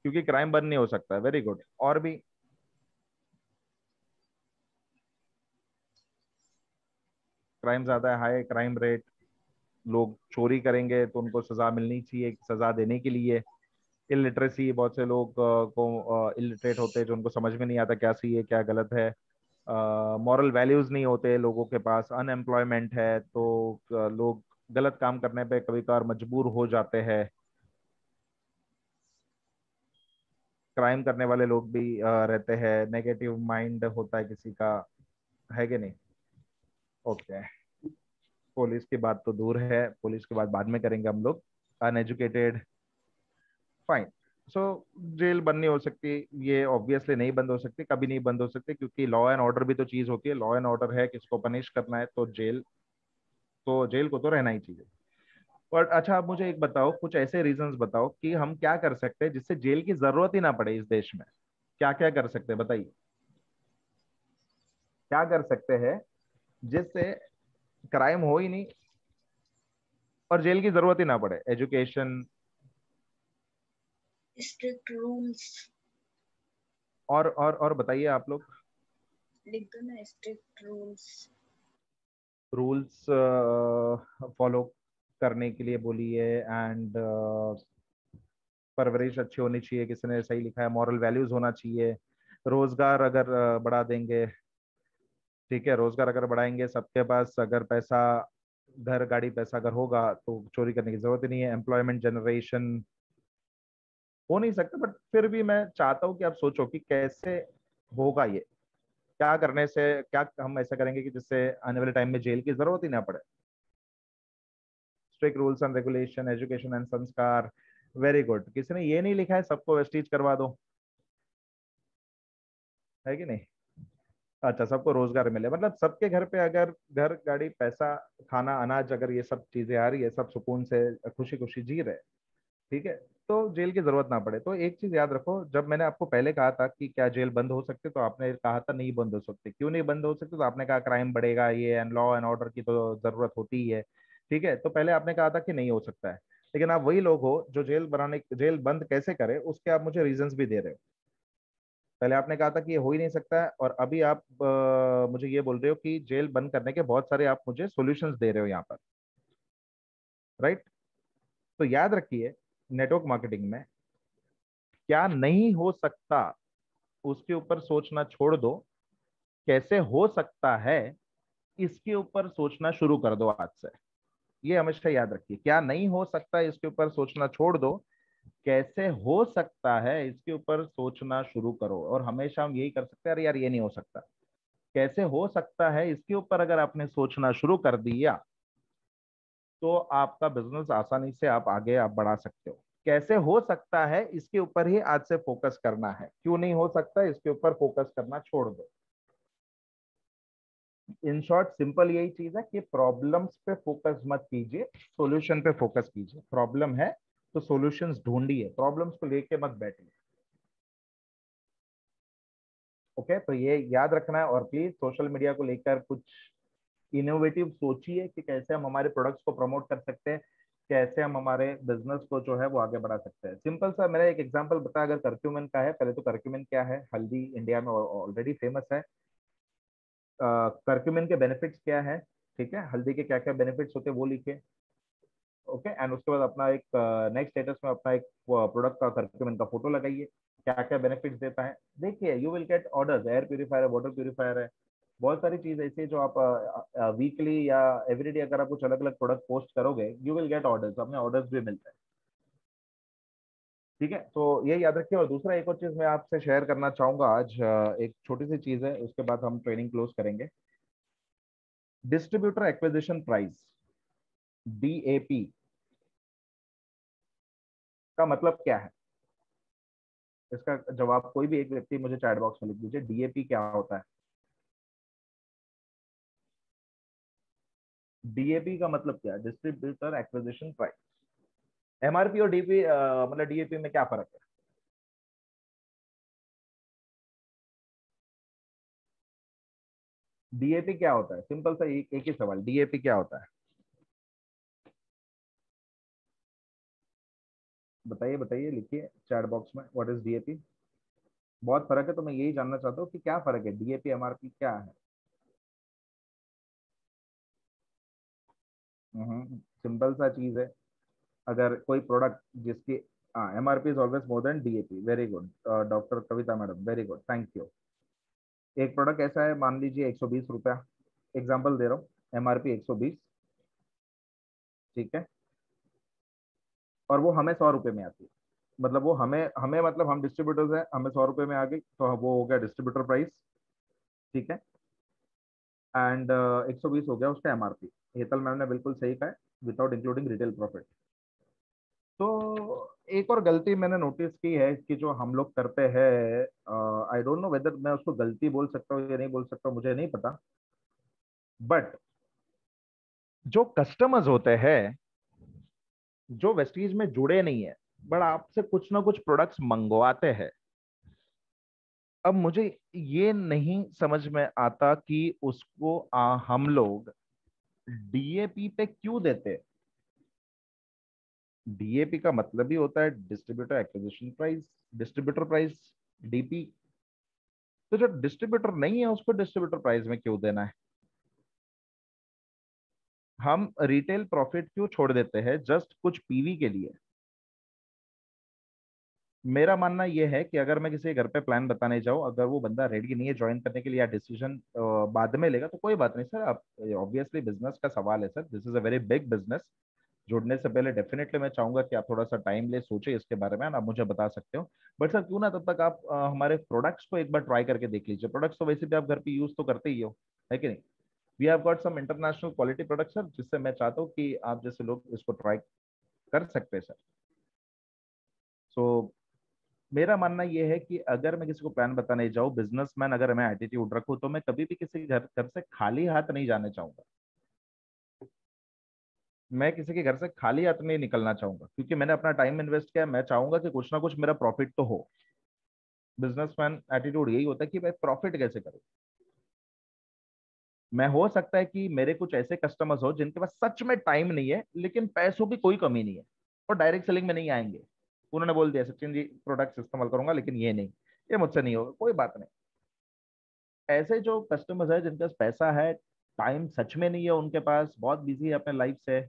क्योंकि क्राइम बंद नहीं हो सकता, वेरी गुड। और भी। क्राइम ज्यादा है, हाई क्राइम रेट, लोग चोरी करेंगे तो उनको सजा मिलनी चाहिए सजा देने के लिए। इलिटरेसी, बहुत से लोग को इलिटरेट होते हैं जो उनको समझ में नहीं आता क्या सही है क्या गलत है। मॉरल वैल्यूज नहीं होते लोगों के पास, अनएम्प्लॉयमेंट है तो लोग गलत काम करने पे कभी कभार मजबूर हो जाते हैं। क्राइम करने वाले लोग भी रहते हैं, नेगेटिव माइंड होता है किसी का, है कि नहीं? ओके, पुलिस की बात तो दूर है, पुलिस की बात बाद में करेंगे हम लोग। Uneducated, fine. सो जेल बंद नहीं हो सकती, ये ऑब्वियसली नहीं बंद हो सकती, कभी नहीं बंद हो सकती, क्योंकि लॉ एंड ऑर्डर भी तो चीज होती है। लॉ एंड ऑर्डर है, किसको पनिश करना है तो जेल को तो रहना ही चाहिए। और अच्छा, आप मुझे एक बताओ, कुछ ऐसे रीजंस बताओ कि हम क्या कर सकते हैं जिससे जेल की जरूरत ही ना पड़े इस देश में। क्या क्या कर सकते हैं बताइए, क्या कर सकते हैं जिससे क्राइम हो ही नहीं और जेल की जरूरत ही ना पड़े? एजुकेशन, स्ट्रिक्ट रूल्स और बताइए आप लोग। लिख दो ना, स्ट्रिक्ट रूल्स। रूल्स फॉलो करने के लिए बोलिए, एंड परवरिश अच्छी होनी चाहिए, किसी ने सही लिखा है, मॉरल वैल्यूज होना चाहिए। रोजगार अगर बढ़ा देंगे, ठीक है, रोजगार अगर बढ़ाएंगे, सबके पास अगर पैसा, घर गाड़ी पैसा अगर होगा तो चोरी करने की जरूरत ही नहीं है। एम्प्लॉयमेंट जनरेशन हो नहीं सकता, बट फिर भी मैं चाहता हूँ कि आप सोचो कि कैसे होगा ये, क्या करने से, क्या हम ऐसा करेंगे कि जिससे आने वाले टाइम में जेल की जरूरत ही ना पड़े। Strict rules and regulation, education and संस्कार, वेरी गुड। किसी ने ये नहीं लिखा है सबको वेस्टीज करवा दो, है कि नहीं? अच्छा, सबको रोजगार मिले, मतलब सबके घर पे अगर घर गाड़ी पैसा खाना अनाज अगर ये सब चीजें आ रही है, सब सुकून से खुशी खुशी जी रहे, ठीक है, तो जेल की जरूरत ना पड़े। तो एक चीज याद रखो, जब मैंने आपको पहले कहा था कि क्या जेल बंद हो सकती, तो आपने कहा था नहीं बंद हो सकती। क्यों नहीं बंद हो सकती? तो आपने कहा क्राइम बढ़ेगा, ये एंड लॉ एंड ऑर्डर की तो जरूरत होती ही है, ठीक है, तो पहले आपने कहा था कि नहीं हो सकता है। लेकिन आप वही लोग हो जो जेल बंद कैसे करे उसके आप मुझे रीजंस भी दे रहे हो। पहले आपने कहा था कि ये हो ही नहीं सकता है, और अभी आप मुझे ये बोल रहे हो कि जेल बंद करने के बहुत सारे आप मुझे सॉल्यूशंस दे रहे हो यहाँ पर, राइट? तो याद रखिए, नेटवर्क मार्केटिंग में क्या नहीं हो सकता उसके ऊपर सोचना छोड़ दो, कैसे हो सकता है इसके ऊपर सोचना शुरू कर दो आज से। ये हमेशा याद रखिए, क्या नहीं हो सकता इसके ऊपर सोचना छोड़ दो, कैसे हो सकता है इसके ऊपर सोचना शुरू करो। और हमेशा हम यही कर सकते हैं, अरे यार ये नहीं हो सकता, कैसे हो सकता है इसके ऊपर अगर आपने सोचना शुरू कर दिया तो आपका बिजनेस आसानी से आप आगे आप बढ़ा सकते हो। कैसे हो सकता है इसके ऊपर ही आज से फोकस करना है, क्यों नहीं हो सकता इसके ऊपर फोकस करना छोड़ दो। इन शॉर्ट सिंपल यही चीज है कि प्रॉब्लम्स पे फोकस मत कीजिए, सॉल्यूशन पे फोकस कीजिए। प्रॉब्लम है तो सॉल्यूशंस ढूंढिए, प्रॉब्लम्स को लेके मत बैठिए। ओके, तो ये याद रखना है। और प्लीज सोशल मीडिया को लेकर कुछ इनोवेटिव सोचिए कि कैसे हम हमारे प्रोडक्ट्स को प्रमोट कर सकते हैं, कैसे हम हमारे बिजनेस को जो है वो आगे बढ़ा सकते हैं। सिंपल सा मेरा एक एग्जांपल बता, अगर करक्यूमेन का है, पहले तो करक्यूमेन क्या है, हल्दी इंडिया में ऑलरेडी फेमस है। करक्यूमिन के बेनिफिट्स क्या है, ठीक है, हल्दी के क्या क्या बेनिफिट्स होते हैं वो लिखे। ओके, एंड उसके बाद अपना एक नेक्स्ट स्टेटस में अपना एक प्रोडक्ट का करक्यूमिन का फोटो लगाइए, क्या क्या बेनिफिट्स देता है। देखिए, you will get orders, air purifier है, वाटर प्यूरीफायर है, बहुत सारी चीज ऐसी है जो आप वीकली या एवरीडे अगर आप कुछ अलग अलग प्रोडक्ट पोस्ट करोगे, यू विल गेट ऑर्डर्स, अपने ऑर्डर्स भी मिलते हैं, ठीक है। तो ये याद रखिए। और दूसरा एक और चीज मैं आपसे शेयर करना चाहूंगा आज, एक छोटी सी चीज है, उसके बाद हम ट्रेनिंग क्लोज करेंगे। डिस्ट्रीब्यूटर एक्विजिशन प्राइस, डीएपी का मतलब क्या है? इसका जवाब कोई भी एक व्यक्ति मुझे चैट बॉक्स में लिख दीजिए, डीएपी क्या होता है? डीएपी का मतलब क्या है? Distributor acquisition price. एमआरपी और डीपी मतलब डीएपी में क्या फर्क है? डीएपी क्या होता है? सिंपल सा एक ही सवाल, डीएपी क्या होता है? बताइए बताइए, लिखिए चैट बॉक्स में, व्हाट इज डीएपी। बहुत फर्क है, तो मैं यही जानना चाहता हूँ कि क्या फर्क है, डीएपी एमआरपी क्या है? सिंपल सा चीज है। अगर कोई प्रोडक्ट जिसकी MRP is always more than DAP, very good doctor Kavita madam, very good, thank you. एक प्रोडक्ट ऐसा है, मान लीजिए 120 रुपया, एग्जाम्पल दे रहा हूँ, एमआरपी 120, ठीक है, और वो हमें 100 रुपये में आती है। मतलब वो हमें हमें मतलब हम डिस्ट्रीब्यूटर्स हैं, हमें 100 रुपये में आ गई, तो वो हो गया डिस्ट्रीब्यूटर प्राइस, ठीक है। एंड 120 हो गया उसका एमआरपी। हेतल मैम ने बिल्कुल सही कहा है, विदाउट इंक्लूडिंग रिटेल प्रॉफिट। तो एक और गलती मैंने नोटिस की है कि जो हम लोग करते हैं, आई डोंट नो वेदर मैं उसको गलती बोल सकता हूँ या नहीं बोल सकता हूँ, मुझे नहीं पता, बट जो कस्टमर्स होते हैं जो वेस्टीज में जुड़े नहीं है बट आपसे कुछ ना कुछ प्रोडक्ट्स मंगवाते हैं, अब मुझे ये नहीं समझ में आता कि उसको हम लोग डीएपी पे क्यों देते हैं। डीएपी का मतलब ही होता है distributor acquisition price, distributor price, DP. तो जो डिस्ट्रीब्यूटर नहीं है उसको डिस्ट्रीब्यूटर प्राइस में क्यों देना है। हम रिटेल प्रॉफिट क्यों छोड़ देते हैं जस्ट कुछ पीवी के लिए। मेरा मानना यह है कि अगर मैं किसी घर पे प्लान बताने जाऊं, अगर वो बंदा रेडी नहीं है ज्वाइन करने के लिए या डिसीजन बाद में लेगा, तो कोई बात नहीं सर। आप ऑब्वियसली बिजनेस का सवाल है sir, this is a very big business. जुड़ने से पहले डेफिनेटली मैं चाहूंगा कि आप थोड़ा सा टाइम ले, सोचे इसके बारे में, आप मुझे बता सकते हो। बट सर क्यों ना तब तक आप हमारे प्रोडक्ट्स को एक बार ट्राई करके देख लीजिए। प्रोडक्ट्स तो वैसे भी आप घर पे यूज तो करते ही हो, है कि नहीं। We have got some international quality products sir, जिससे मैं चाहता हूँ कि आप जैसे लोग इसको ट्राई कर सकते हैं सर। सो मेरा मानना यह है कि अगर मैं किसी को प्लान बताने जाऊँ, बिजनेसमैन अगर मैं एटीट्यूड रखूँ, तो मैं कभी भी किसी घर घर से खाली हाथ नहीं जाने चाहूंगा। मैं किसी के घर से खाली हाथ नहीं निकलना चाहूंगा, क्योंकि मैंने अपना टाइम इन्वेस्ट किया है। मैं चाहूंगा कि कुछ ना कुछ मेरा प्रॉफिट तो हो। बिजनेसमैन एटीट्यूड यही होता है कि भाई प्रॉफिट कैसे करूं। मैं, हो सकता है कि मेरे कुछ ऐसे कस्टमर्स हो जिनके पास सच में टाइम नहीं है लेकिन पैसों की कोई कमी नहीं है, और डायरेक्ट सेलिंग में नहीं आएंगे। उन्होंने बोल दिया सचिन जी प्रोडक्ट्स इस्तेमाल करूंगा लेकिन ये नहीं, ये मुझसे नहीं होगा, कोई बात नहीं। ऐसे जो कस्टमर्स है जिनके पास पैसा है, टाइम सच में नहीं है उनके पास, बहुत बिजी है अपने लाइफ से,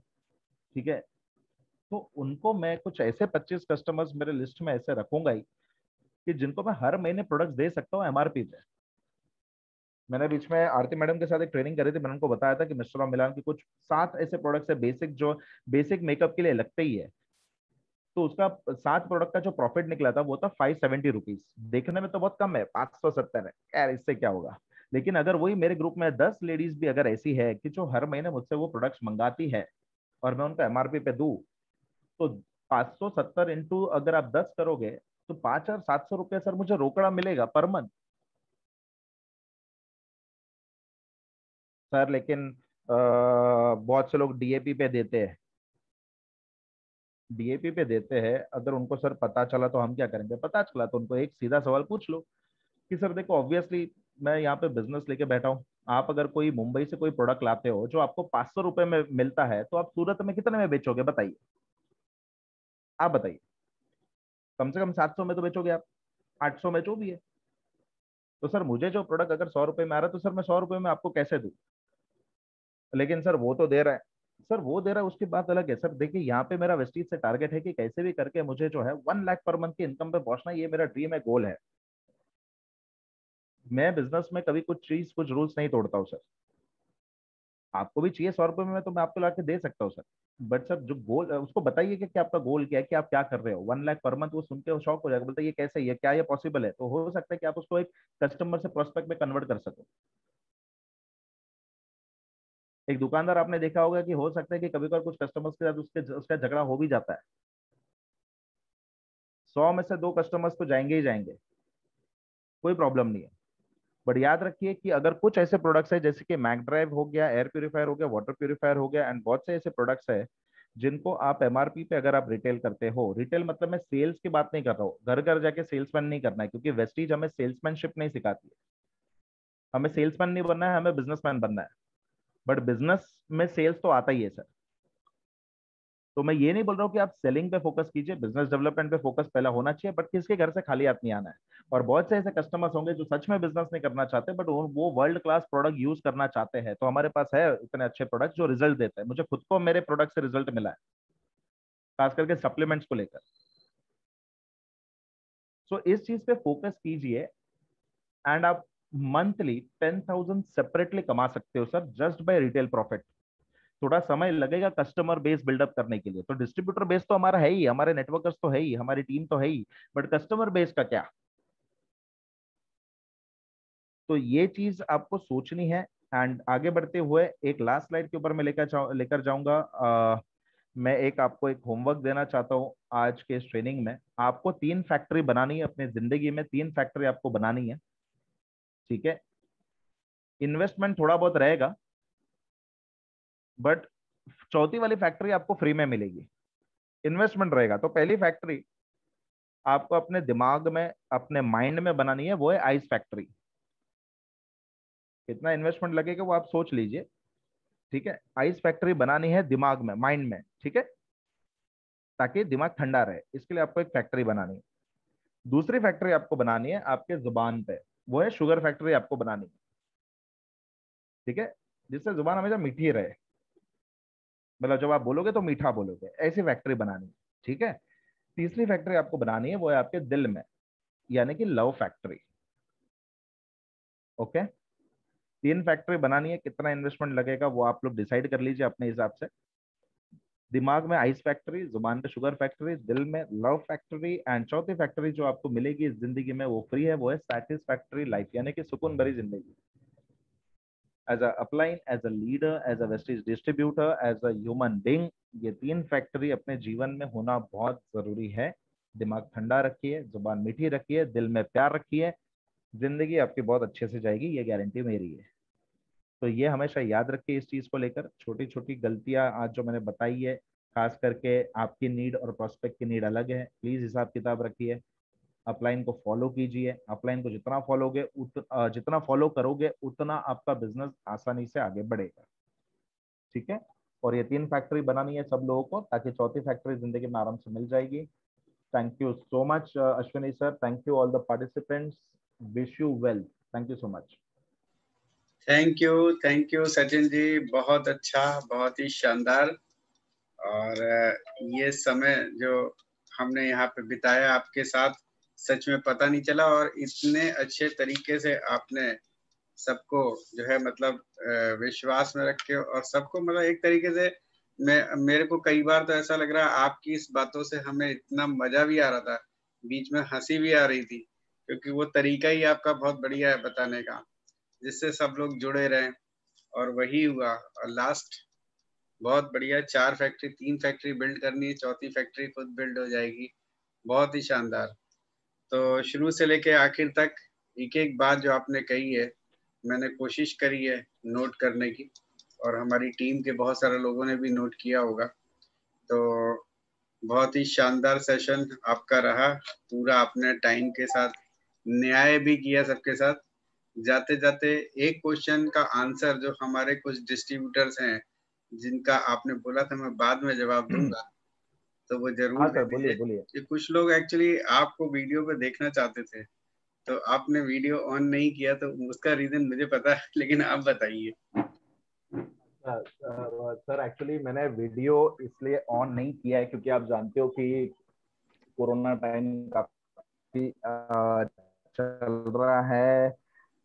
ठीक है, तो उनको मैं कुछ ऐसे 25 कस्टमर्स मेरे लिस्ट में ऐसे रखूंगा ही कि जिनको मैं हर महीने प्रोडक्ट्स दे सकता हूँ एमआरपी पे। मैंने बीच में आरती मैडम के साथ एक ट्रेनिंग करी थी, मैंने उनको बताया था कि मिस्टर ऑफ मिलान की कुछ 7 ऐसे प्रोडक्ट्स है बेसिक, जो बेसिक मेकअप के लिए लगते ही है। तो उसका 7 प्रोडक्ट का जो प्रॉफिट निकला था वो था 570 रुपीज। देखने में तो बहुत कम है, 570 है यार, इससे क्या होगा। लेकिन अगर वही मेरे ग्रुप में 10 लेडीज भी अगर ऐसी है कि जो हर महीने मुझसे वो प्रोडक्ट्स मंगाती है और मैं उनको एमआरपी पे दूं, तो 570 इंटू अगर आप 10 करोगे तो 5,700 रुपया सर मुझे रोकड़ा मिलेगा पर मंथ सर। लेकिन बहुत से लोग डीएपी पे देते हैं, डीएपी पे देते हैं। अगर उनको सर पता चला तो हम क्या करेंगे। पता चला तो उनको एक सीधा सवाल पूछ लो कि सर देखो, ऑब्वियसली मैं यहाँ पे बिजनेस लेके बैठा हूँ। आप अगर कोई मुंबई से कोई प्रोडक्ट लाते हो जो आपको 500 रुपए में मिलता है, तो आप सूरत में कितने में बेचोगे बताइए। आप बताइए, कम से कम 700 में तो बेचोगे आप, 800 में जो भी है। तो सर मुझे जो प्रोडक्ट अगर 100 रुपए में आ रहा है, तो सर मैं 100 रुपए में आपको कैसे दूं। लेकिन सर वो तो दे रहा है, सर वो दे रहा है उसकी बात अलग है सर। देखिए यहाँ पे मेरा वेस्टीज से टारगेट है कि कैसे भी करके मुझे जो है 1 लाख पर मंथ की इनकम पे पहुंचना, ये मेरा ड्रीम है, गोल है। मैं बिजनेस में कभी कुछ चीज कुछ रूल्स नहीं तोड़ता हूँ सर। आपको भी चाहिए 100 रुपए में तो मैं आपको ला के दे सकता हूँ सर। बट सर जो गोल, उसको बताइए कि क्या आपका गोल क्या है, कि आप क्या कर रहे हो। 1 लाख पर मंथ, वो सुन के वो शॉक हो जाएगा, बोलते ये कैसे, ये क्या, ये पॉसिबल है। तो हो सकता है कि आप उसको एक कस्टमर से प्रोस्पेक्ट में कन्वर्ट कर सको। एक दुकानदार आपने देखा होगा कि हो सकता है कि कभी कभार कुछ कस्टमर्स के साथ उसके उसका झगड़ा हो भी जाता है। 100 में से 2 कस्टमर्स तो जाएंगे ही जाएंगे, कोई प्रॉब्लम नहीं है। बट याद रखिए कि अगर कुछ ऐसे प्रोडक्ट्स है जैसे कि मैक ड्राइव हो गया, एयर प्यूरीफायर हो गया, वाटर प्यूरीफायर हो गया, एंड बहुत से ऐसे प्रोडक्ट्स है जिनको आप एमआरपी पे अगर आप रिटेल करते हो, रिटेल मतलब मैं सेल्स की बात नहीं कर रहा हूँ, घर घर जाके सेल्समैन नहीं करना है, क्योंकि वेस्टीज हमें सेल्समैनशिप नहीं सिखाती है। हमें सेल्समैन नहीं बनना है, हमें बिजनेसमैन बनना है। बट बिजनेस में सेल्स तो आता ही है सर। तो मैं ये नहीं बोल रहा हूँ कि आप सेलिंग पे फोकस कीजिए, बिजनेस डेवलपमेंट पे फोकस पहला होना चाहिए, बट किसके घर से खाली हाथ नहीं आना है। और बहुत से ऐसे कस्टमर्स होंगे जो सच में बिजनेस नहीं करना चाहते, बट वो वर्ल्ड क्लास प्रोडक्ट यूज करना चाहते हैं। तो हमारे पास है इतने अच्छे प्रोडक्ट जो रिजल्ट देते हैं। मुझे खुद को मेरे प्रोडक्ट से रिजल्ट मिला है, खास करके सप्लीमेंट्स को लेकर। सो इस चीज पे फोकस कीजिए एंड आप मंथली 10,000 सेपरेटली कमा सकते हो sir, just by retail profit. थोड़ा समय लगेगा कस्टमर बेस बिल्डअप करने के लिए, तो डिस्ट्रीब्यूटर बेस तो हमारा है ही, हमारे नेटवर्कर्स तो है ही, हमारी टीम तो है ही, बट कस्टमर बेस का क्या। तो ये चीज आपको सोचनी है। एंड आगे बढ़ते हुए एक लास्ट स्लाइड के ऊपर मैं लेकर जाऊंगा। मैं आपको एक होमवर्क देना चाहता हूँ आज के इस ट्रेनिंग में। आपको 3 फैक्ट्री बनानी है अपनी जिंदगी में, 3 फैक्ट्री आपको बनानी है, ठीक है। इन्वेस्टमेंट थोड़ा बहुत रहेगा, बट चौथी वाली फैक्ट्री आपको फ्री में मिलेगी। इन्वेस्टमेंट रहेगा। तो पहली फैक्ट्री आपको अपने दिमाग में, अपने माइंड में बनानी है, वो है आइस फैक्ट्री। कितना इन्वेस्टमेंट लगेगा वो आप सोच लीजिए, ठीक है। आइस फैक्ट्री बनानी है दिमाग में, माइंड में, ठीक है, ताकि दिमाग ठंडा रहे। इसके लिए आपको एक फैक्ट्री बनानी है। दूसरी फैक्ट्री आपको बनानी है आपके जुबान पे, वो है शुगर फैक्ट्री आपको बनानी है, ठीक है, जिससे जुबान हमेशा मीठी रहे। मतलब जब आप बोलोगे तो मीठा बोलोगे, ऐसी फैक्ट्री बनानी है, ठीक है। तीसरी फैक्ट्री आपको बनानी है वो है आपके दिल में, यानी कि लव फैक्ट्री। ओके, 3 फैक्ट्री बनानी है। कितना इन्वेस्टमेंट लगेगा वो आप लोग डिसाइड कर लीजिए अपने हिसाब से। दिमाग में आइस फैक्ट्री, जुबान पे शुगर फैक्ट्री, दिल में लव फैक्ट्री, एंड चौथी फैक्ट्री जो आपको मिलेगी इस जिंदगी में वो फ्री है, वो है सैटिस्फैक्टरी लाइफ, यानी कि सुकून भरी जिंदगी। As a upline, as a leader, as a Vestige distributor, as a human being, ये 3 फैक्ट्री अपने जीवन में होना बहुत जरूरी है। दिमाग ठंडा रखिए, जुबान मीठी रखिए, दिल में प्यार रखिए, जिंदगी आपकी बहुत अच्छे से जाएगी, ये गारंटी मेरी है। तो ये हमेशा याद रखिए इस चीज को लेकर। छोटी छोटी गलतियां आज जो मैंने बताई है, खास करके आपकी नीड और प्रोस्पेक्ट की नीड अलग है, प्लीज हिसाब किताब रखिए। अपलाइन को फॉलो कीजिए। अपलाइन को जितना फॉलो करोगे उतना आपका बिजनेस आसानी से आगे बढ़ेगा, ठीक है। और ये 3 फैक्ट्री बनानी है सब लोगों को, ताकि चौथी फैक्ट्री जिंदगी में आराम से मिल जाएगी। Thank you so much Ashwini sir, thank you all the participants, wish you well, thank you so much. Thank you Sachin ji, बहुत अच्छा, बहुत ही शानदार। और ये समय जो हमने यहाँ पे बिताया आपके साथ, सच में पता नहीं चला। और इतने अच्छे तरीके से आपने सबको जो है मतलब विश्वास में रख के, और सबको मतलब एक तरीके से मेरे को कई बार तो ऐसा लग रहा है आपकी इस बातों से हमें इतना मजा भी आ रहा था, बीच में हंसी भी आ रही थी, क्योंकि वो तरीका ही आपका बहुत बढ़िया है बताने का, जिससे सब लोग जुड़े रहे। और वही हुआ। और लास्ट बहुत बढ़िया, 4 फैक्ट्री, 3 फैक्ट्री बिल्ड करनी है, चौथी फैक्ट्री खुद बिल्ड हो जाएगी। बहुत ही शानदार। तो शुरू से लेके आखिर तक एक एक बात जो आपने कही है, मैंने कोशिश करी है नोट करने की, और हमारी टीम के बहुत सारे लोगों ने भी नोट किया होगा। तो बहुत ही शानदार सेशन आपका रहा। पूरा आपने टाइम के साथ न्याय भी किया सबके साथ। जाते जाते एक क्वेश्चन का आंसर जो हमारे कुछ डिस्ट्रीब्यूटर्स हैं, जिनका आपने बोला था मैं बाद में जवाब दूंगा, तो वो हाँ जरूर दे सर, बोलिए दीजिए। बोलिए। कि कुछ लोग एक्चुअली आपको वीडियो पे देखना चाहते थे, तो आपने वीडियो ऑन नहीं किया, तो उसका रीजन मुझे पता है, लेकिन आप बताइए। सर एक्चुअली मैंने वीडियो इसलिए ऑन नहीं किया है क्योंकि आप जानते हो कि कोरोना टाइम काफी चल रहा है,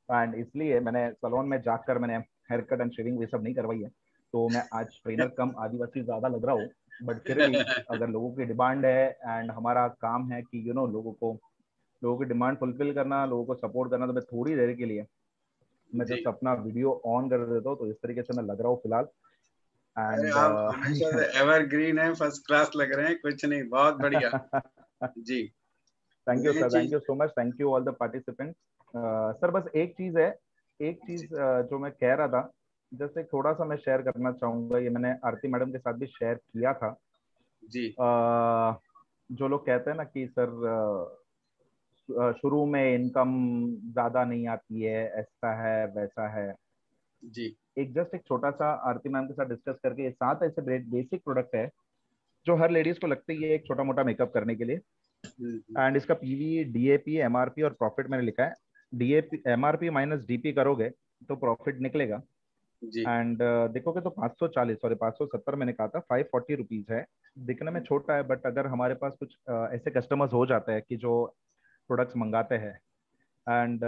एंड इसलिए मैंने सलोन में जाकर मैंने हेयर कट एंड शेविंग ये सब नहीं करवाई है। तो मैं आज ट्रेनर कम आदिवासी ज्यादा लग रहा हूँ, बट फिर भी अगर लोगों की डिमांड है एंड हमारा काम है कि लोगों की डिमांड फुलफिल करना, लोगों को सपोर्ट करना, तो मैं थोड़ी देर के लिए मैं जी। जस्ट अपना वीडियो ऑन कर देता हूँ। तो इस तरीके से मैं लग रहा हूँ फिलहाल। अरे एंड आप हमेशा से एवरग्रीन है, फर्स्ट क्लास लग रहे हैं, कुछ नहीं, बहुत बढ़िया। जी। Thank you main sir, thank चीज। You so much, thank you all the participants. Sir बस एक चीज है, एक जी। चीज जो मैं कह रहा था, जैसे थोड़ा सा मैं शेयर करना चाहूंगा। ये मैंने आरती मैडम के साथ भी शेयर किया था। जी। जो लोग कहते हैं ना कि सर शुरू में इनकम ज्यादा नहीं आती है, ऐसा है वैसा है। जी। एक छोटा सा आरती मैम के साथ डिस्कस करके, 7 ऐसे बेसिक प्रोडक्ट है जो हर लेडीज को लगता है ये एक छोटा मोटा मेकअप करने के लिए। एंड इसका पीवी, डीएपी, एमआरपी और प्रॉफिट मैंने लिखा है। डीएपी, एमआरपी माइनस डीपी करोगे तो प्रॉफिट निकलेगा। जी एंड देखोगे तो 540, सॉरी 570 मैंने कहा था, 540 रुपीज है। दिखने में छोटा है, बट अगर हमारे पास कुछ ऐसे कस्टमर्स हो जाते हैं कि जो प्रोडक्ट्स मंगाते हैं, एंड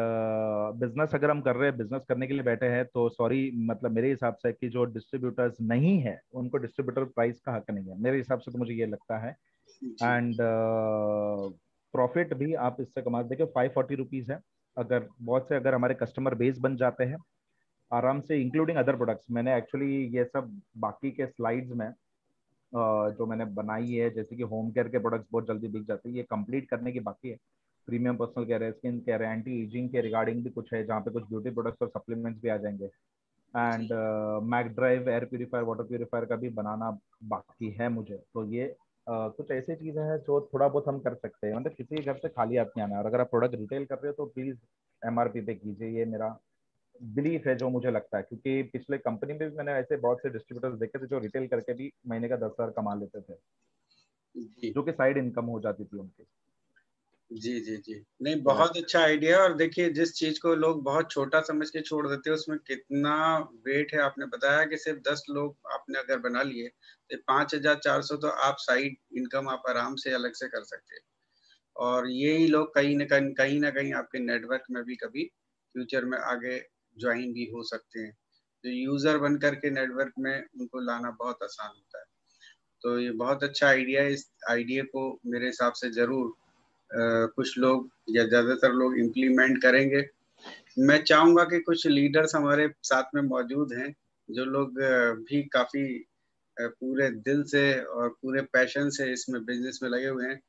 बिजनेस अगर हम कर रहे हैं, बिजनेस करने के लिए बैठे हैं, तो सॉरी मतलब मेरे हिसाब से कि जो डिस्ट्रीब्यूटर्स नहीं है उनको डिस्ट्रीब्यूटर प्राइस का हक नहीं है, मेरे हिसाब से तो मुझे ये लगता है। जी एंड प्रॉफिट भी आप इससे कमा, देखिए 540 रुपीज है। अगर बहुत से अगर हमारे कस्टमर बेस बन जाते हैं आराम से, इंक्लूडिंग अदर प्रोडक्ट्स, मैंने एक्चुअली ये सब बाकी के स्लाइड्स में जो मैंने बनाई है, जैसे कि होम केयर के प्रोडक्ट्स बहुत जल्दी बिक जाते हैं, ये कंप्लीट करने की बाकी है। प्रीमियम पर्सनल केयर है, स्किन केयर है, एंटी एजिंग के रिगार्डिंग भी कुछ है, जहाँ पे कुछ ब्यूटी प्रोडक्ट्स और सप्लीमेंट्स भी आ जाएंगे। एंड मैक ड्राइव एयर प्यूरीफायर, वाटर प्यूरीफायर का भी बनाना बाकी है मुझे। तो ये कुछ ऐसी चीजें हैं जो थोड़ा बहुत हम कर सकते हैं, मतलब किसी के घर से खाली हाथ नहीं आना है। और अगर आप प्रोडक्ट रिटेल कर रहे हो तो प्लीज एमआरपी पे कीजिए, ये मेरा बिलीफ है जो मुझे लगता है। क्योंकि पिछले कंपनी में भी मैंने ऐसे बहुत से डिस्ट्रीब्यूटर्स देखे थे जो रिटेल करके भी महीने का 10,000 कमा लेते थे, जी जो कि साइड इनकम हो जाती थी उनकी। जी जी जी नहीं, तो बहुत अच्छा आइडिया। और देखिए, जिस चीज को लोग बहुत छोटा समझ के छोड़ देते हैं, उसमें कितना वेट है। आपने बताया कि सिर्फ 10 लोग आपने अगर बना लिए तो 5,400 तो आप साइड इनकम आप आराम से अलग से कर सकते हैं। और यही लोग कहीं ना कहीं आपके नेटवर्क में भी कभी फ्यूचर में आगे ज्वाइन भी हो सकते हैं। जो यूजर बन करके नेटवर्क में उनको लाना बहुत आसान होता है। तो ये बहुत अच्छा आइडिया है। इस आइडिया को मेरे हिसाब से जरूर कुछ लोग या ज्यादातर लोग इम्प्लीमेंट करेंगे। मैं चाहूंगा कि कुछ लीडर्स हमारे साथ में मौजूद हैं, जो लोग भी काफी पूरे दिल से और पूरे पैशन से इसमें बिजनेस में लगे हुए हैं।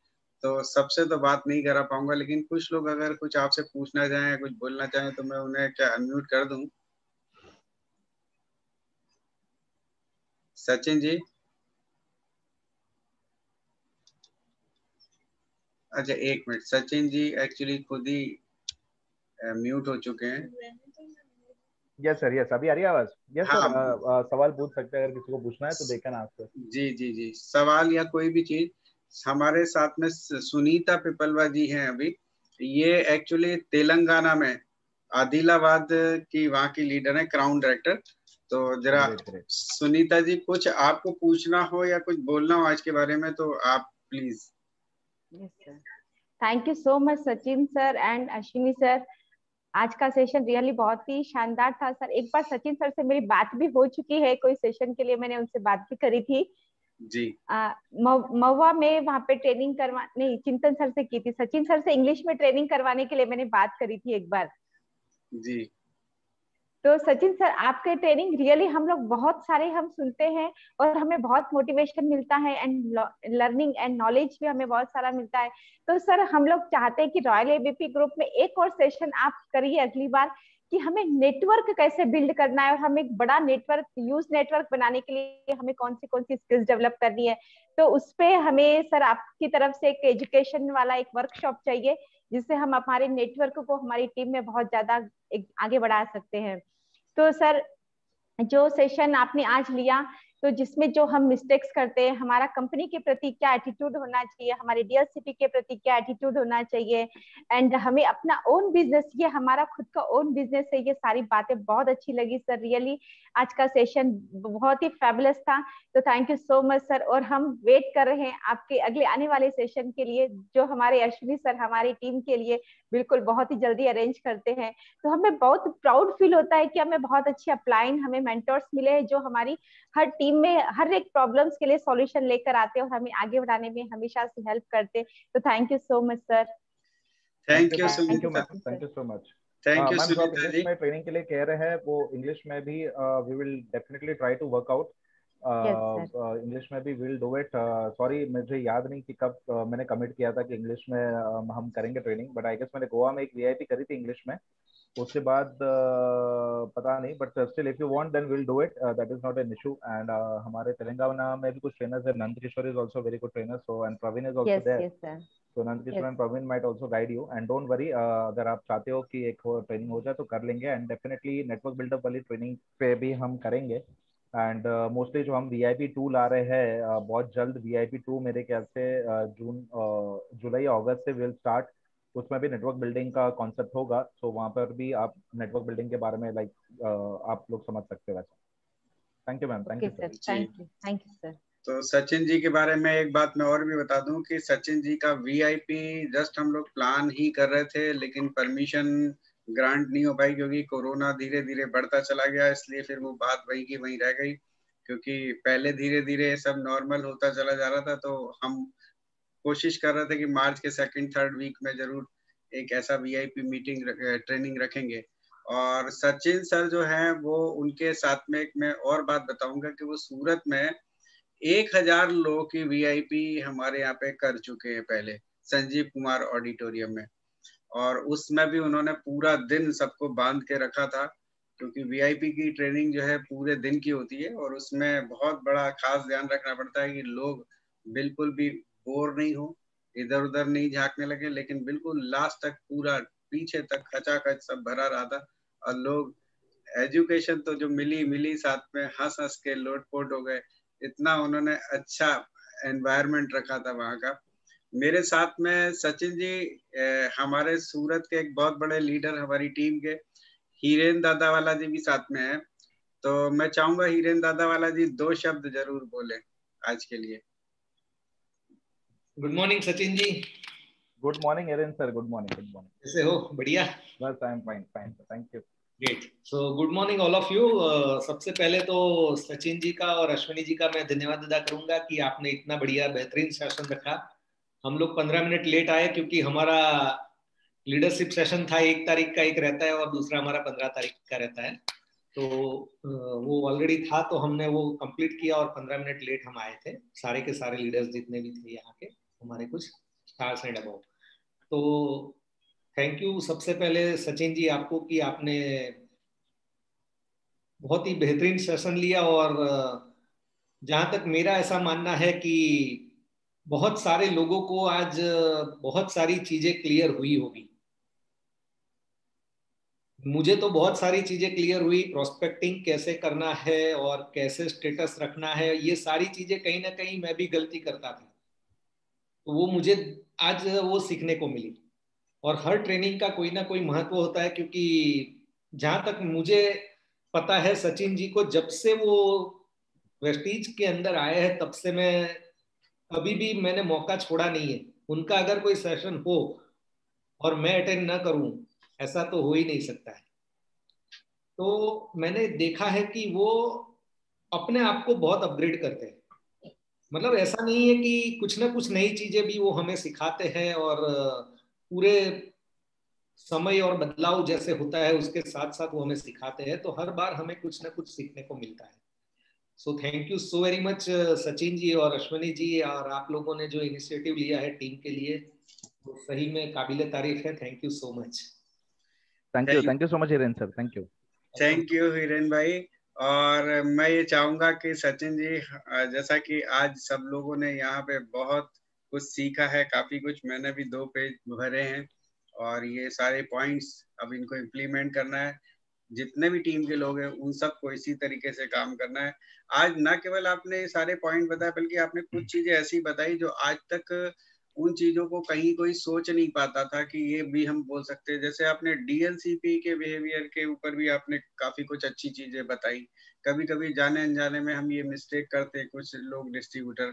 तो सबसे तो बात नहीं करा पाऊंगा, लेकिन कुछ लोग अगर कुछ आपसे पूछना चाहें, कुछ बोलना चाहें, तो मैं उन्हें क्या अनम्यूट कर दूं? सचिन जी। अच्छा, एक मिनट, सचिन जी एक्चुअली खुद ही म्यूट हो चुके हैं। यस सर, यस, अभी आ रही है आवाज? यस सर, हाँ सवाल पूछ सकते हैं अगर किसी को पूछना है तो, देखा ना आपसे। जी जी जी, सवाल या कोई भी चीज। हमारे साथ में सुनीता पिपलवा जी हैं अभी। ये एक्चुअली तेलंगाना में आदिलाबाद की वहाँ की लीडर है, क्राउन डायरेक्टर। तो जरा ग्रेट ग्रेट। सुनीता जी, कुछ आपको पूछना हो या कुछ बोलना हो आज के बारे में तो आप please. Yes sir, thank you so much Sachin sir and Ashwini sir. आज का सेशन रियली बहुत ही शानदार था सर। एक बार सचिन सर से मेरी बात भी हो चुकी है, कोई सेशन के लिए मैंने उनसे बात भी करी थी। जी महुआ में वहां पे ट्रेनिंग करवा, नहीं चिंतन सर से की थी, सचिन सर से इंग्लिश में ट्रेनिंग करवाने के लिए मैंने बात करी थी एक बार। जी तो सचिन सर, आपके ट्रेनिंग रियली हम लोग बहुत सारे हम सुनते हैं और हमें बहुत मोटिवेशन मिलता है एंड लर्निंग एंड नॉलेज भी हमें बहुत सारा मिलता है। तो सर हम लोग चाहते हैं कि रॉयल एबीपी ग्रुप में एक और सेशन आप करिए अगली बार, कि हमें नेटवर्क कैसे बिल्ड करना है और हमें एक बड़ा नेटवर्क, यूज नेटवर्क बनाने के लिए हमें कौन सी स्किल्स डेवलप करनी है। तो उस पे हमें सर आपकी तरफ से एक एजुकेशन वाला एक वर्कशॉप चाहिए, जिससे हम हमारे नेटवर्क को हमारी टीम में बहुत ज्यादा आगे बढ़ा सकते हैं। तो सर, जो सेशन आपने आज लिया, तो जिसमें जो हम मिस्टेक्स करते हैं, हमारा कंपनी के प्रति क्या एटीट्यूड होना चाहिए, हमारे डियर सिटी के प्रति क्या एटीट्यूड होना चाहिए, एंड हमें अपना ओन बिजनेस, ये हमारा खुद का ओन बिजनेस है, ये सारी बातें बहुत अच्छी लगी सर। रियली आज का सेशन बहुत ही फैबुलस था। तो thank you so much sir. और हम वेट कर रहे हैं आपके अगले आने वाले सेशन के लिए, जो हमारे अश्विनी सर हमारी टीम के लिए बिल्कुल बहुत ही जल्दी अरेंज करते हैं। तो हमें बहुत प्राउड फील होता है कि हमें बहुत अच्छी अपलाइन, हमें मेंटर्स मिले हैं जो हमारी हर टीम में हर एक प्रॉब्लम्स के लिए सॉल्यूशन लेकर आते हैं और हमें आगे बढ़ाने में हमेशा से हेल्प करते हैं। तो thank you so much sir. Thank you, thank you thank you Sunita. Ma'am, thank you so much. Thank you ma'am जो आप सुनीता इंग्लिश जी। में ट्रेनिंग के लिए कह रहे हैं, वो इंग्लिश में भी we will definitely try to work out. Yes sir. English में भी विल डू इट। सॉरी मुझे याद नहीं कि कब मैंने कमिट किया था कि इंग्लिश में हम करेंगे ट्रेनिंग, बट आई गेस मैंने गोवा में एक वीआईपी करी थी इंग्लिश में। उसके बाद पता नहीं, but still if you want then will do it, that is not an issue. And हमारे तेलंगाना में भी कुछ ट्रेनर्स है, Nand Kishore is also very good trainer, so and Praveen is also yes there. Yes sir. तो Nand Kishore yes and Praveen might also guide you, and don't worry, अगर आप चाहते हो कि एक ट्रेनिंग हो जाए तो कर लेंगे। एंड डेफिनेटली नेटवर्क बिल्डअप वाली ट्रेनिंग पे भी हम करेंगे। एंड मोस्टली जो हम VIP 2 ला रहे हैं, बहुत जल्द VIP 2 मेरे ख्याल से जुलाई अगस्त से विल स्टार्ट। उसमें भी नेटवर्क बिल्डिंग का कॉन्सेप्ट होगा, तो वहाँ पर भी आप नेटवर्क बिल्डिंग के बारे में आप लोग समझ सकते हैं वैसे। Thank you ma'am, thank you sir. Thank you sir. तो सचिन जी के बारे में एक बात मैं और भी बता दूं कि सचिन जी का VIP जस्ट हम लोग प्लान ही कर रहे थे, लेकिन परमिशन ग्रांट नहीं हो पाई क्योंकि कोरोना धीरे धीरे बढ़ता चला गया, इसलिए फिर वो बात वहीं की वहीं रह गई। क्योंकि पहले धीरे धीरे सब नॉर्मल होता चला जा रहा था, तो हम कोशिश कर रहे थे कि मार्च के 2nd-3rd वीक में जरूर एक ऐसा VIP मीटिंग ट्रेनिंग रखेंगे। और सचिन सर जो है वो उनके साथ में एक मैं और बात बताऊंगा कि वो सूरत में 1000 लोगों की VIP हमारे यहाँ पे कर चुके हैं पहले, संजीव कुमार ऑडिटोरियम में। और उसमें भी उन्होंने पूरा दिन सबको बांध के रखा था, क्योंकि VIP की ट्रेनिंग जो है पूरे दिन की होती है और उसमें बहुत बड़ा खास ध्यान रखना पड़ता है कि लोग बिल्कुल भी बोर नहीं हो, इधर उधर नहीं झांकने लगे, लेकिन बिल्कुल लास्ट तक पूरा पीछे तक खचाखच सब भरा रहा था। और लोग एजुकेशन तो जो मिली साथ में हंस हंस के लोटपोट हो गए, इतना उन्होंने अच्छा एनवायरनमेंट रखा था वहाँ का। मेरे साथ में सचिन जी हमारे सूरत के एक बहुत बड़े लीडर हमारी टीम के हीरेन दादावाला जी भी साथ में है, तो मैं चाहूंगा हीरेन दादावाला जी 2 शब्द जरूर बोले आज के लिए। Good morning Sachin ji. Good morning Aaron sir, good morning, good morning. कैसे हो? बढ़िया। बस I am fine fine, thank you. Great. So good morning all of you. सबसे पहले तो सचिन जी का और अश्विनी जी का मैं धन्यवाद अदा करूंगा कि आपने इतना बढ़िया बेहतरीन सेशन रखा। हम लोग 15 मिनट लेट आए क्योंकि हमारा लीडरशिप सेशन था 1 तारीख का, एक रहता है और दूसरा हमारा 15 तारीख का रहता है, तो वो ऑलरेडी था, तो हमने वो कंप्लीट किया और 15 मिनट लेट हम आए थे। सारे के सारे लीडर्स जितने भी थे यहाँ के, हमारे कुछ स्टार्स एंड अबव। तो थैंक यू सबसे पहले सचिन जी आपको कि आपने बहुत ही बेहतरीन सेशन लिया। और जहां तक मेरा ऐसा मानना है कि बहुत सारे लोगों को आज बहुत सारी चीजें क्लियर हुई होगी। मुझे तो बहुत सारी चीजें क्लियर हुई, प्रोस्पेक्टिंग कैसे करना है और कैसे स्टेटस रखना है, ये सारी चीजें कहीं ना कहीं मैं भी गलती करता था, तो वो मुझे आज वो सीखने को मिली। और हर ट्रेनिंग का कोई ना कोई महत्व होता है, क्योंकि जहां तक मुझे पता है सचिन जी को जब से वो वेस्टीज के अंदर आए हैं तब से मैं कभी भी मैंने मौका छोड़ा नहीं है। उनका अगर कोई सेशन हो और मैं अटेंड ना करूं, ऐसा तो हो ही नहीं सकता है। तो मैंने देखा है कि वो अपने आप को बहुत अपग्रेड करते हैं। मतलब ऐसा नहीं है कि कुछ ना कुछ नई चीजें भी वो हमें सिखाते हैं, और पूरे समय और बदलाव जैसे होता है उसके साथ साथ वो हमें सिखाते हैं, तो हर बार हमें कुछ ना कुछ सीखने को मिलता है। So thank you so very much Sachin ji और अश्विनी जी, और आप लोगों ने जो इनिशिएटिव लिया है टीम के लिए, तो सही में काबिले तारीफ है। Thank you so much. Thank you so much Aaron sir, thank you. Thank you Hiren भाई। और मैं ये चाहूंगा कि सचिन जी, जैसा कि आज सब लोगों ने यहाँ पे बहुत कुछ सीखा है, काफी कुछ, मैंने भी 2 पेज भरे हैं और ये सारे पॉइंट्स अब इनको इम्प्लीमेंट करना है। जितने भी टीम के लोग हैं उन सबको इसी तरीके से काम करना है। आज ना केवल आपने सारे पॉइंट बताए, बल्कि आपने कुछ चीजें ऐसी बताई जो आज तक उन चीजों को कहीं कोई सोच नहीं पाता था कि ये भी हम बोल सकते हैं। जैसे आपने DLCP के बिहेवियर के ऊपर भी आपने काफी कुछ अच्छी चीजें बताई। कभी कभी जाने अनजाने में हम ये मिस्टेक करते हैं, कुछ लोग डिस्ट्रीब्यूटर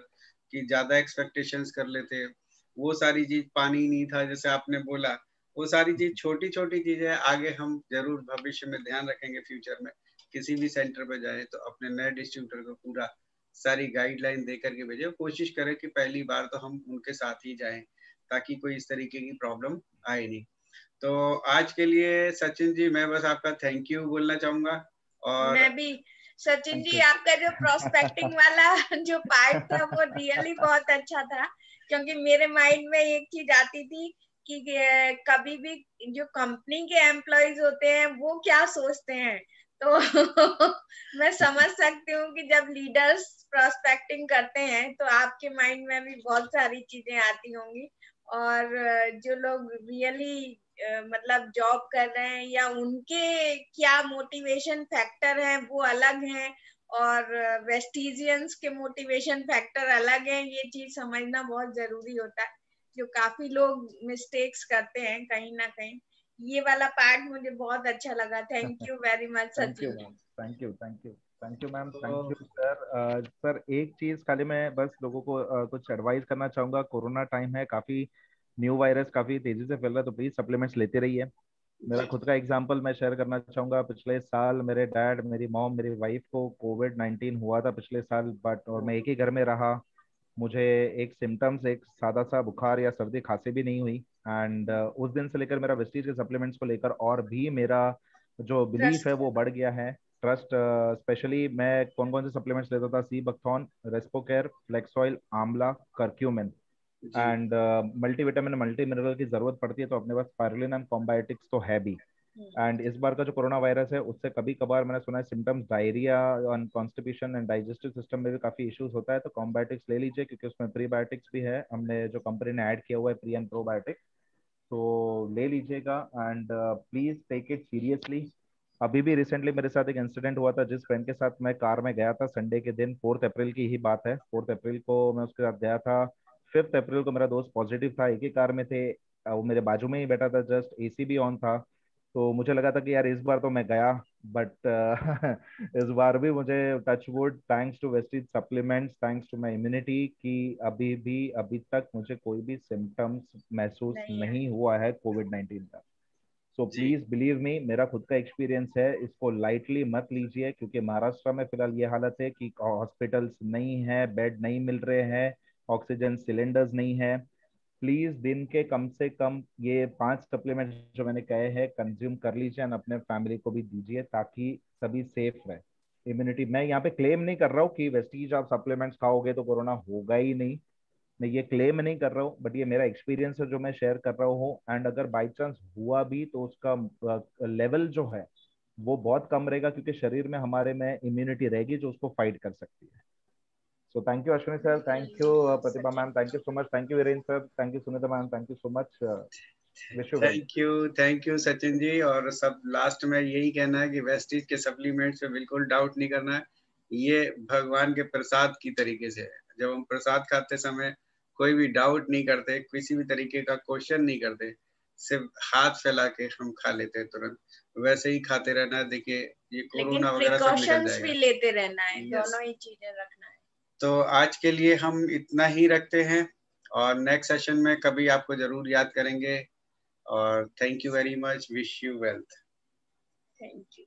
की ज्यादा एक्सपेक्टेशंस कर लेते हैं। वो सारी चीज पानी नहीं था जैसे आपने बोला, वो सारी चीज छोटी छोटी चीजें आगे हम जरूर भविष्य में ध्यान रखेंगे। फ्यूचर में किसी भी सेंटर पे जाए तो अपने नए डिस्ट्रीब्यूटर को पूरा सारी गाइडलाइन दे करके भेजे। कोशिश करें कि पहली बार तो हम उनके साथ ही जाएं, ताकि कोई इस तरीके की प्रॉब्लम आए नहीं। तो आज के लिए सचिन जी मैं बस आपका थैंक यू बोलना चाहूंगा। और मैं भी सचिन जी, आपका जो प्रोस्पेक्टिंग वाला जो पार्ट था वो रियली बहुत अच्छा था, क्योंकि मेरे माइंड में एक चीज आती थी कि कभी भी जो कंपनी के एम्प्लॉयज होते हैं वो क्या सोचते हैं। तो मैं समझ सकती हूँ कि जब लीडर्स प्रोस्पेक्टिंग करते हैं तो आपके माइंड में भी बहुत सारी चीजें आती होंगी। और जो लोग रियली मतलब जॉब कर रहे हैं या उनके क्या मोटिवेशन फैक्टर है वो अलग हैं, और वेस्टिजियंस के मोटिवेशन फैक्टर अलग है, ये चीज समझना बहुत जरूरी होता है, जो काफी लोग मिस्टेक्स करते हैं कहीं ना कहीं। ये वाला पार्ट मुझे बहुत अच्छा लगा। Thank you very much Sachin. Thank you ma'am, thank you sir. Sir एक चीज खाली मैं बस लोगों को कुछ एडवाइस करना चाहूंगा। कोरोना टाइम है, काफी न्यू वायरस काफी तेजी से फैल रहा है, तो प्लीज सप्लीमेंट्स लेते रहिए। मेरा खुद का एग्जांपल मैं शेयर करना चाहूंगा। पिछले साल मेरे डैड, मेरी मॉम, मेरी वाइफ को कोविड-19 हुआ था पिछले साल, बट और मैं एक ही घर में रहा। मुझे एक सिम्टम्स, एक सादा सा बुखार या सर्दी खांसी भी नहीं हुई। एंड उस दिन से लेकर मेरा वेस्टीज के सप्लीमेंट्स को लेकर और भी मेरा जो बिलीफ है वो बढ़ गया है। ट्रस्ट, स्पेशली मैं कौन कौन से सप्लीमेंट्स लेता था, सी बकथॉन, रेस्पोकेयर, फ्लेक्स ऑयल, आंवला, curcumin and multivitamin, multi mineral की जरूरत पड़ती है तो अपने पास स्पाइरुलिन एंड कॉम्बायोटिक्स तो है भी। एंड इस बार का जो कोरोना वायरस है उससे कभी कभार मैंने सुना है सिम्टम्स डायरिया और कॉन्स्टिपेशन एंड डाइजेस्टिव सिस्टम में भी काफी इश्यूज होता है, तो कॉम्बायोटिक्स ले लीजिए क्योंकि उसमें प्रीबायोटिक्स भी है, हमने जो कंपनी ने ऐड किया हुआ है प्री एंड प्रोबायोटिक्स, तो ले लीजिएगा। And please take it seriously. अभी भी रिसेंटली मेरे साथ एक इंसिडेंट हुआ था, जिस फ्रेंड के साथ मैं कार में गया था संडे के दिन, 4 अप्रैल की ही बात है। 4 अप्रैल को मैं उसके साथ गया था। 5 अप्रैल को मेरा दोस्त पॉजिटिव था, एक ही कार में थे, वो मेरे बाजू में ही बैठा था, जस्ट एसी भी ऑन था। तो मुझे लगा था कि यार इस बार तो मैं गया, बट इस बार भी मुझे touch wood, thanks to Vestige supplements, thanks to my immunity, कि अभी तक मुझे कोई भी सिम्टम्स महसूस नहीं हुआ है कोविड-19 का। सो प्लीज बिलीव मी, मेरा खुद का एक्सपीरियंस है, इसको लाइटली मत लीजिए क्योंकि महाराष्ट्र में फिलहाल ये हालत है कि हॉस्पिटल्स नहीं है, बेड नहीं मिल रहे हैं, ऑक्सीजन सिलेंडर्स नहीं है। प्लीज दिन के कम से कम ये 5 सप्लीमेंट जो मैंने कहे हैं कंज्यूम कर लीजिए और अपने फैमिली को भी दीजिए ताकि सभी सेफ रहे। इम्यूनिटी, मैं यहाँ पे क्लेम नहीं कर रहा हूँ कि वेस्टीज आप सप्लीमेंट्स खाओगे तो कोरोना होगा ही नहीं, मैं ये क्लेम नहीं कर रहा हूँ, बट ये मेरा एक्सपीरियंस है जो मैं शेयर कर रहा हूँ। एंड अगर बाई चांस हुआ भी तो उसका लेवल जो है वो बहुत कम रहेगा क्योंकि शरीर में हमारे में इम्यूनिटी रहेगी जो उसको फाइट कर सकती है। So thank you Ashwini sir, thank you Pratibha ma'am, thank you so much, thank you Viren sir, thank you Sunita ma'am, thank you so much, wish you well. Thank you Sachin ji. और सब last में यही कहना है कि Vestige के supplements पे बिल्कुल डाउट नहीं करना है, ये भगवान के प्रसाद की तरीके से है। जब हम प्रसाद खाते समय कोई भी डाउट नहीं करते, किसी भी तरीके का क्वेश्चन नहीं करते, सिर्फ हाथ फैला के हम खा लेते हैं तुरंत, वैसे ही खाते रहना है। देखिए ये कोरोना वगैरह सब निकल जाएगा, भी लेते रहना है, दोनों ही चीजें रखना है। तो आज के लिए हम इतना ही रखते हैं और नेक्स्ट सेशन में कभी आपको जरूर याद करेंगे। और thank you very much, wish you wealth. Thank you.